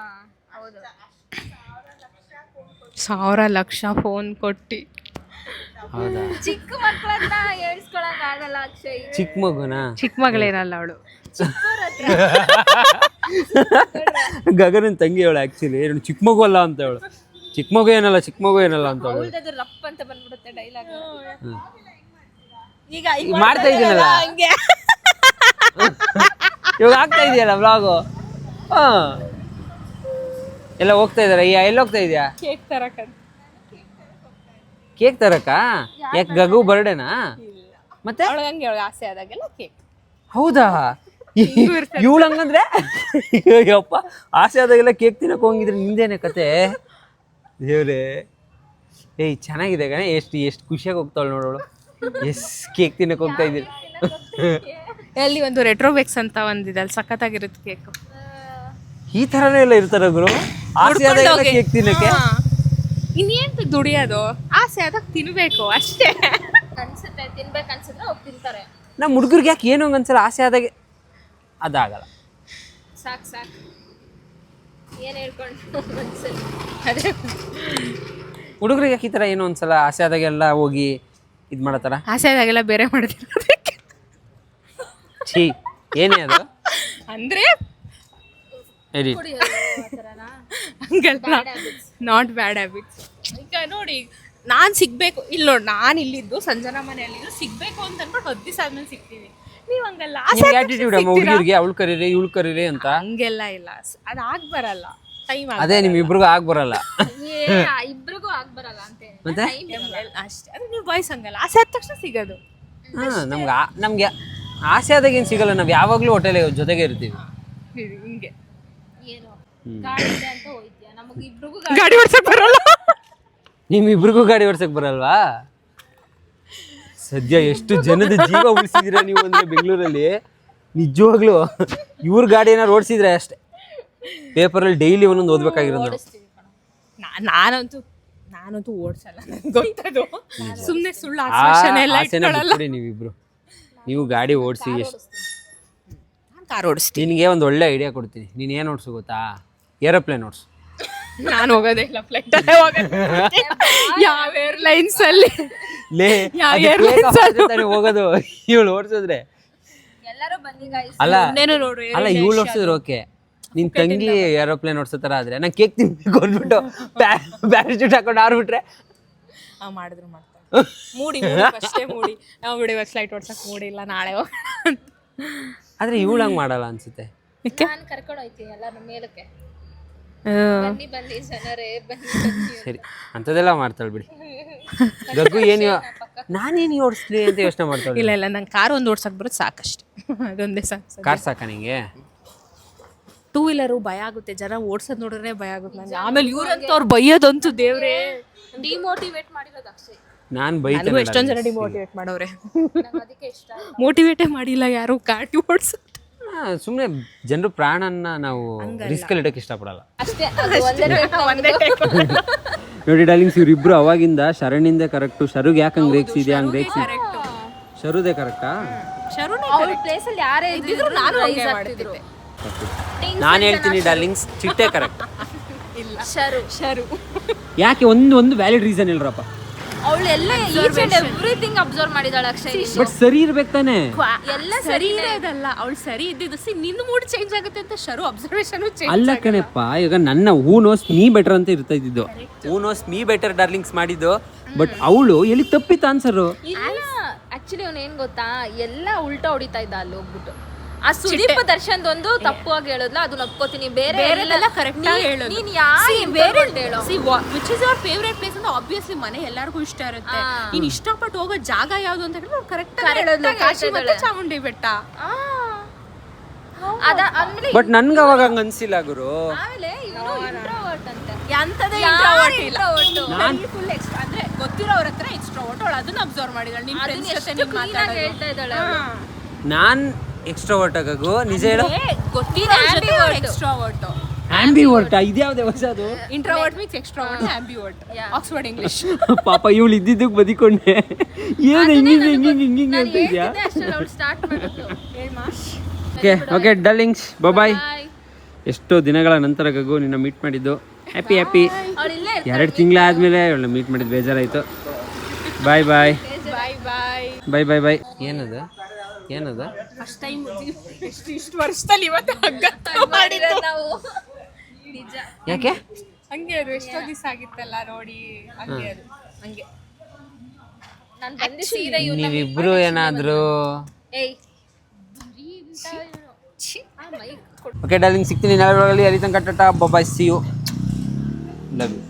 1,000 ಲಕ್ಷ ಫೋನ್ ಕೊಟ್ಟಿ.
ಹೌದಾ?
ಚಿಕ್ಕ ಮಕ್ಕಳನ್ನ ಹೇಳ್ಸ್ಕೊಳಕ್ ಆಗಲ್ಲ ಅಕ್ಷಯ್.
ಚಿಕ್ಕ ಮಗುನಾ?
ಚಿಕ್ಕ ಮಗಳೇನಲ್ಲ ಅವಳು,
ಗಗನನ್ ತಂಗಿ ಅವಳು. ಆಕ್ಚುಲಿ ಚಿಕ್ಕ ಮಗು ಅಲ್ಲ ಅಂತ ಅವಳು. ಚಿಕ್ಕ ಮಗು ಏನಲ್ಲ ಅಂತ ಅವಳು.
ರಪ್ ಅಂತ ಬಂದ್ಬಿಡುತ್ತೆ ಡೈಲಾಗ್.
ಈಗ ಮಾಡ್ತಾ ಇದೀನಲ್ಲ, ಇವಾಗ ಆಗ್ತಾ ಇದೆಯಲ್ಲ ವ್ಲಾಗು. ಎಲ್ಲ ಹೋಗ್ತಾ ಇದಾರೆ. ಎಲ್ಲಿ ಹೋಗ್ತಾ ಇದೆಯಾ? ಕೇಕ್ ತರಕ? ಯಾಕೆ ಗಗು ಬರ್ಡೇನಾ? ಮತ್ತೆ
ಹಂಗೆ ಆಸೆ ಆದಾಗೆಲ್ಲ ಕೇಕ್.
ಹೌದಾ? ಇವಳು ಹಂಗಂದ್ರೆ ಯಪ್ಪ ಆಸೆ ಆದಾಗೆಲ್ಲ ಕೇಕ್ ತಿನ್ನಕ್ ಹೋಗಿದ್ರೆ ನಿಂದೇನೆ ಕತೆ ದೇವ್ರೆ. ಏಯ್ ಚೆನ್ನಾಗಿದೆ ಕಣೆ, ಎಷ್ಟು ಖುಷಿಯಾಗಿ ಹೋಗ್ತಾಳೆ ನೋಡೋಳು. ಕೇಕ್ ತಿನ್ನಕ್ ಹೋಗ್ತಾ ಇದ್ದೀರಿ.
ಅಲ್ಲಿ ಒಂದು ರೆಟ್ರೋವೆಕ್ಸ್ ಅಂತ ಒಂದಿದೆ, ಅಲ್ಲಿ ಸಖತ್ತಾಗಿರುತ್ತೆ ಕೇಕ್.
ಈ ಥರನೇ ಎಲ್ಲ ಇರ್ತಾರೆ ಗುರು, ಆಸೆ ಆದಾಗೆಲ್ಲ ಕೇಕ್ ತಿನ್ನಕ್ಕೆ.
ಇನ್ನೇನ್ ದುಡಿಯೋದು, ಆಸೆ ಆದಾಗ ತಿನ್ಬೇಕು ಅಷ್ಟೇ.
ಅನ್ಸುತ್ತೆ ತಿನ್ಬೇಕು ಅನ್ಸಿದ್ರೆ ಹೋಗಿ ತಿಂತಾರೆ.
ನಮ್ಮ ಹುಡುಗರಿಗೆ ಯಾಕೆ ಏನೋ ಒಂದ್ಸಲ ಆಸೆ ಆದಾಗೆ ಅದಾಗಲ್ಲ.
ಸಾಕು ಏನ್ ಹೇಳ್ಕೊಂಡು ಒಂದ್ಸಲಿ
ಅದೇ
ಹುಡುಗರಿಗೆ ಯಾಕೆ ಈ ಥರ ಏನೋ ಒಂದ್ಸಲ ಆಸೆ ಆದಾಗೆಲ್ಲ ಹೋಗಿ ಇದು ಮಾಡತ್ತಾರ.
ಆಸೆ ಆದಾಗೆಲ್ಲ ಬೇರೆ ಮಾಡ್ತೀನಿ
ಛೀ ಏನೇ ಅದು
ಅಂದ್ರೆ
ಎಡಿಟ್.
ಹಂಗಲ್ಲ, ನಾಟ್ ಬ್ಯಾಡ್ ಹ್ಯಾಬಿಟ್ಸ್. ಈಗ ನೋಡಿ, ನಾನು ಸಿಗ್ಬೇಕು ಇಲ್ಲಿ ನೋಡಿ, ನಾನು ಇಲ್ಲಿದ್ದು ಸಂಜನಾ ಮನೆಯಲ್ಲಿದ್ದು ಸಿಗ್ಬೇಕು ಅಂತ ಅನ್ಬಿಟ್ಟು 10 ದಿವಸ ಆದ್ಮೇಲೆ ಸಿಗ್ತೀವಿ. ನೀವು ಹಂಗಲ್ಲ,
ಆಟಿಟ್ಯೂಡ್ ಅಮ್ಮ ಹುಡುಗಿರಿಗೆ, ಅವಳು ಕರೀರಿ ಇವಳು ಕರೀರಿ ಅಂತ.
ಹಂಗೆಲ್ಲ ಇಲ್ಲ, ಅದು ಆಗ್ ಬರಲ್ಲ, ಟೈಮ್
ಅದೇ ನಿಮ್ ಇಬ್ರಿಗೂ ಆಗ್ ಬರಲ್ಲ.
ಇಬ್ರಿಗೂ ಆಗ್ಬರಲ್ಲ ಅಂತ
ಮತ್ತೆ
ಅಷ್ಟೇ. ಅಂದ್ರೆ ನೀವು ಬಾಯ್ಸ್ ಹಂಗಲ್ಲ, ಆಸೆ ಆದ ತಕ್ಷಣ ಸಿಗೋದು.
ನಮ್ಗೆ ಆಸೆ ಆದಾಗ ಏನು ಸಿಗಲ್ಲ, ನಾವು ಯಾವಾಗ್ಲೂ ಹೋಟೆಲ್ ಜೊತೆಗೆ ಇರ್ತೀವಿ.
ಹಿಂಗೆ
ಏನು ಗಾಡಿ ಇದೆ ಅಂತ ಹೋಯ್ತೀಯ, ನಮಗೆ ಇಬ್ರಿಗೂ
ಗಾಡಿ ಓಡ್ಸಕ್ ಬರಲ್ಲ.
ನಿಮ್ಮಿಬ್ರಿಗೂ ಗಾಡಿ ಓಡ್ಸಕ್ ಬರಲ್ವಾ? ಸದ್ಯ ಎಷ್ಟು ಜನದ ಜೀವ ಉಳಿಸಿದಿರ ನೀವು ಅಂದ್ರೆ ಬೆಂಗಳೂರಲ್ಲಿ. ನಿಜವಾಗ್ಲು ಇವ್ರ ಗಾಡಿ ಏನಾರು ಓಡಿಸಿದ್ರೆ ಅಷ್ಟೇ, ಪೇಪರಲ್ಲಿ ಡೈಲಿ ಒಂದೊಂದು ಓದ್ಬೇಕಾಗಿರೋದು.
ನಾನಂತೂ ಓಡ್ಸಲ್ಲ, ನನ್ಗೆ ಗೊತ್ತದು. ಸುಮ್ಮನೆ ಸುಳ್ಳು ಆಶ್ವಾಸನೆ ಎಲ್ಲ ಇಟ್ಕೊಳ್ಳಲ್ಲ.
ನೀವಿಬ್ರು ನೀವು ಗಾಡಿ ಓಡಿಸಿ ಎಷ್ಟು.
ನಾನು ಕಾರ್ ಓಡಿಸ್ತೀನಿ.
ನಿನಗೆ ಒಂದು ಒಳ್ಳೆ ಐಡಿಯಾ ಕೊಡ್ತೀನಿ. ನೀನು ಏನು ಓಡಿಸು ಗೊತ್ತಾ? ಏರೋಪ್ಲೇನ್ ಓಡಿಸು.
ನಾನು ಹೋಗೋದೇ ಇಲ್ಲ, ಫ್ಲೈಟ್ ಅಲ್ಲೇ ಹೋಗೋದು. ಯಾವ ಏರ್ಲೈನ್ಸ್ ಅಲ್ಲಿ
ಹೋಗೋದು ಇವಳು ಓಡಿಸಿದ್ರೆ.
ಎಲ್ಲರೂ ಬನ್ನಿ ಗಾಯ್ಸ್.
ಅಲ್ಲ ಇವಳು ಓಡಿಸಿದ್ರೆ ಓಕೆ, ನಿನ್ ತಂಗಿ ಏರೋಪ್ಲೇನ್ ಓಡಿಸೋ ಥರ ಆದ್ರೆ ನಂಗೆ ಕೇಕ್ ತಿನ್ಬೇಕು ಅಂದ್ಬಿಟ್ಟು ಪ್ಯಾರಾಚೂಟ್ ಹಾಕೊಂಡು ಆರ್ಬಿಟ್ರೆ
ಮಾಡಿದ್ರು ಮಾಡ್ತಾರೆ. ಮೂಡಿ ಅಷ್ಟೇ ಮೂಡಿ, ನಾವು ಬಿಡಿ ಫ್ಲೈಟ್ ಓಡ್ಸಕ್ ಮೂಡಿಲ್ಲ, ನಾಳೆ ಹೋಗ.
ಆದ್ರೆ ಇವಳು ಹಂಗೆ ಮಾಡಲ್ಲ ಅನ್ಸುತ್ತೆ.
ನಾನು ಕರ್ಕೊಂಡು ಹೋಯ್ತೀನಿ ಎಲ್ಲರೂ ಮೇಲಕ್ಕೆ. ಬನ್ನಿ ಜನರೇ ಬನ್ನಿ.
ಸರಿ ಅಂಥದ್ದೆಲ್ಲ ಮಾಡ್ತಾಳೆ ಬಿಡಿ. ಗಗ್ಗು ಏನು ನಾನೇನು ಓಡಿಸ್ಲಿ ಅಂತ ಯೋಚನೆ ಮಾಡ್ತಾಳೆ.
ಇಲ್ಲ ನಂಗೆ ಕಾರ್ ಒಂದು ಓಡ್ಸಕ್ ಬರೋದು ಸಾಕಷ್ಟೆ, ಅದೊಂದೇ ಸಾಕು.
ಕಾರ್ ಸಾಕ ನಿಂಗೆ?
2 ವೀಲರು ಭಯ ಆಗುತ್ತೆ, ಜನ ಓಡ್ಸೋದ್ ನೋಡಿದ್ರೆ ಭಯ ಆಗುತ್ತೆ ನನಗೆ. ಆಮೇಲೆ ಇವ್ರಂತ ಅವ್ರು ಬೈಯೋದಂತೂ ದೇವ್ರೆ.
ಡಿಮೋಟಿವೇಟ್ ಮಾಡಿರೋದು ಅಕ್ಷಯ್.
ನಾನು ಬೈತೇನೆ.
ಎಷ್ಟೊಂದು ಜನ ಡಿಮೋಟಿವೇಟ್ ಮಾಡೋರೆ,
ನಂಗೆ ಅದಕ್ಕೆ ಇಷ್ಟ.
ಮೋಟಿವೇಟೇ ಮಾಡಿಲ್ಲ ಯಾರು ಗಾಡಿ ಓಡಿಸೋದು.
ಸುಮ್ಮನೆ ಜನರು ಪ್ರಾಣನ್ನ ನಾವು ರಿಸ್ಕಲ್ಲಿ ಇಡಕ್ಕೆ ಇಷ್ಟಪಡಲ್ಲ
ಅಷ್ಟೇ, ಅದು ಒಂದೇ
ನೋಡಿ ಡಾರ್ಲಿಂಗ್ಸ್, ಇವ್ರಿಬ್ರು ಅವಾಗಿಂದ ಶರಣಿಂದ ಕರೆಕ್ಟು. ಶರುಗೆ ಯಾಕೆ ಹಂಗೆ ರೇಗ್ಸಿದೆ, ಹಂಗೆ ರೇಗ್ಸಿ. ಶರುದೇ ಕರೆಕ್ಟಾ?
ಅವ್ರ ಪ್ಲೇಸಲ್ಲಿ ಯಾರೇ ಇದ್ದಿದ್ರು ನಾನು
ಹಂಗೆ ಮಾಡ್ತಿದ್ದೆ.
ನಾನು ಹೇಳ್ತೀನಿ ಡಾರ್ಲಿಂಗ್ಸ್, ಚಿಟ್ಟೆ ಕರೆಕ್ಟ್.
ಶರು
ಯಾಕೆ ಒಂದು ವ್ಯಾಲಿಡ್ ರೀಸನ್ ಇಲ್ರಪ್ಪ.
ಅವಳೆಲ್ಲ ಈಚ್ ಅಂಡ್ ಎವ್ರಿಥಿಂಗ್ ಅಬ್ಸರ್ವ್ ಮಾಡಿದಾಳೆ ಅಕ್ಷಯ್.
ಬಟ್ ಸರಿ ಇರ್ಬೇಕು ತಾನೆ.
ಎಲ್ಲ
ಸರಿ ಇರೋದಲ್ಲ, ಅವಳು ಸರಿ ಇದ್ದಿದ್ದು. ನಿನ್ನ ಮೂಡ್ ಚೇಂಜ್ ಆಗುತ್ತೆ ಅಂತ ಶರು ಅಬ್ಸರ್ವೇಷನ್ ಚೇಂಜ್.
ಅಲ್ಲ ಕಣಪ್ಪ, ಈಗ ನನ್ನ ಹೂ ನೋಸ್ ಮೀ ಬೆಟರ್ ಅಂತ ಇರ್ತಾ ಇದ್ದಿದ್ದು. Who knows me better darlings ಮಾಡಿದ್ದು. ಬಟ್ ಅವಳು ಎಲ್ಲಿ ತಪ್ಪಿತ್ತ ಆನ್ಸರು?
ಇಲ್ಲ, ಆಕ್ಚುಲಿ ಅವ್ನು ಏನ್ ಗೊತ್ತಾ, ಎಲ್ಲ ಉಲ್ಟಾ ಹೊಡಿತಾ ಇದ್ದ ಅಲ್ಲಿ ಹೋಗ್ಬಿಟ್ಟು. ಆ ಸುದೀಪ್ ದರ್ಶನ್ ಒಂದು ತಪ್ಪು ಆಗಿ ಹೇಳೋದ್ಲ, ಅದನ್ನ ಒಪ್ಕೋತೀನಿ. ಬೇರೆಲ್ಲ ಕರೆಕ್ಟ್ ಆಗಿ ಹೇಳೋದು. ನೀನ್ ಬೇರೆ ಹೇಳೋ,
which is your favourite place ಅಂತ ಆಬ್ವಿಯಸ್ಲಿ ಮನೆ ಎಲ್ಲರಿಗೂ ಇಷ್ಟ ಇರುತ್ತೆ. ನೀನ್ ಇಷ್ಟಪಟ್ಟು ಹೋಗೋ ಜಾಗ ಯಾವ್ದು ಅಂತ ಹೇಳಿದ್ರೆ ಕರೆಕ್ಟ್ ಆಗಿ ಹೇಳೋದು, ಕಾಶಿ ಮತ್ತೆ ಚಾಮುಂಡಿ ಬೆಟ್ಟ.
ಬಟ್ ನನ್ಗೆ ಅವಾಗ ಹಂಗ ಅನ್ಸಿಲ್ಲ ಗುರು.
ಆಮೇಲೆ ಇವನು ಇಂಟ್ರೋವರ್ಟ್ ಅಂತೆ.
ಎಂತದೇ ಇಂಟ್ರೋವರ್ಟ್ ಇಲ್ಲ, ಫುಲ್ ಎಕ್ಸ್ಟ್ರಾ. ಅಂದ್ರೆ ಗೊತ್ತಿರೋರ ಹತ್ರ ಎಕ್ಸ್ಟ್ರೋವರ್ಟ್. ಅವಳು ಅದನ್ನ ಅಬ್ಸರ್ವ್ ಮಾಡಿದಾಳೆ. ನಿಮ್ ಫ್ರೆಂಡ್ಸ್ ಜೊತೆ ನೀನ್ ಮಾತಾಡೋದು
ಹೇಳ್ತಾ ಇದ್ದಾಳೆ.
ನಾನ್ ಎಕ್ಸ್ಟ್ರೋವರ್ಟ್ ಆಗು ನಿಜ ಹೇಳು.
ಗೊತ್ತಿರೋ ಎಕ್ಸ್ಟ್ರೋವರ್ಟ್.
ಆಂಬಿವರ್ಟ್ ಇದ್ಯಾವ್ದೇ ಹೊಸದು?
Introvert means extrovert, ambivert Oxford English.
ಪಾಪ ಇವಳು ಇದ್ದಿದ್ದಕ್ಕೆ ಬದಿಕೊಂಡೆ. ಏನು ಹಿಂಗಿಂಗ್ ಅಂತ ಇದೆಯಾ?
ಸ್ಟಾರ್ಟ್ ಮಾಡೋದು.
ಓಕೆ ಡಾರ್ಲಿಂಗ್ಸ್, ಬಾಯ್. ಎಷ್ಟೋ ದಿನಗಳ ನಂತರ ಗಗು ನಿನ್ನ ಮೀಟ್ ಮಾಡಿದ್ದು. ಹ್ಯಾಪಿ 2 ತಿಂಗಳಾದ್ಮೇಲೆ ಇವಳನ್ನ ಮೀಟ್ ಮಾಡಿದ್ದು ಬೇಜಾರಾಯ್ತು. ಬಾಯ್. ಏನದು
ಫಸ್ಟ್ ಟೈಮ್ ಇಷ್ಟು ವರ್ಷದಲ್ಲಿ ಇವತ್ತು ಮಾಡಿದ್ದು
ನಾವು ನಿಜ.
ಯಾಕೆ
ಹಂಗೆ ಅದು ಎಷ್ಟೋ ದಿವಸ ಆಗಿತ್ತಲ್ಲ ನೋಡಿ, ಹಂಗೆ
ನಾನು ಬಂದು ಸೀರೆ
ನೀವಿಬ್ರು ಏನಾದ್ರು ಓಕೆ ಡಾರ್ಲಿಂಗ್, ಸಿಗ್ತೀನಿ ನಾಳೆ ಅಲ್ಲಿ ತನಕ. ಟಾಟಾ, ಬಾಯ್, ಸಿ ಯು, ಲವ್ ಯು.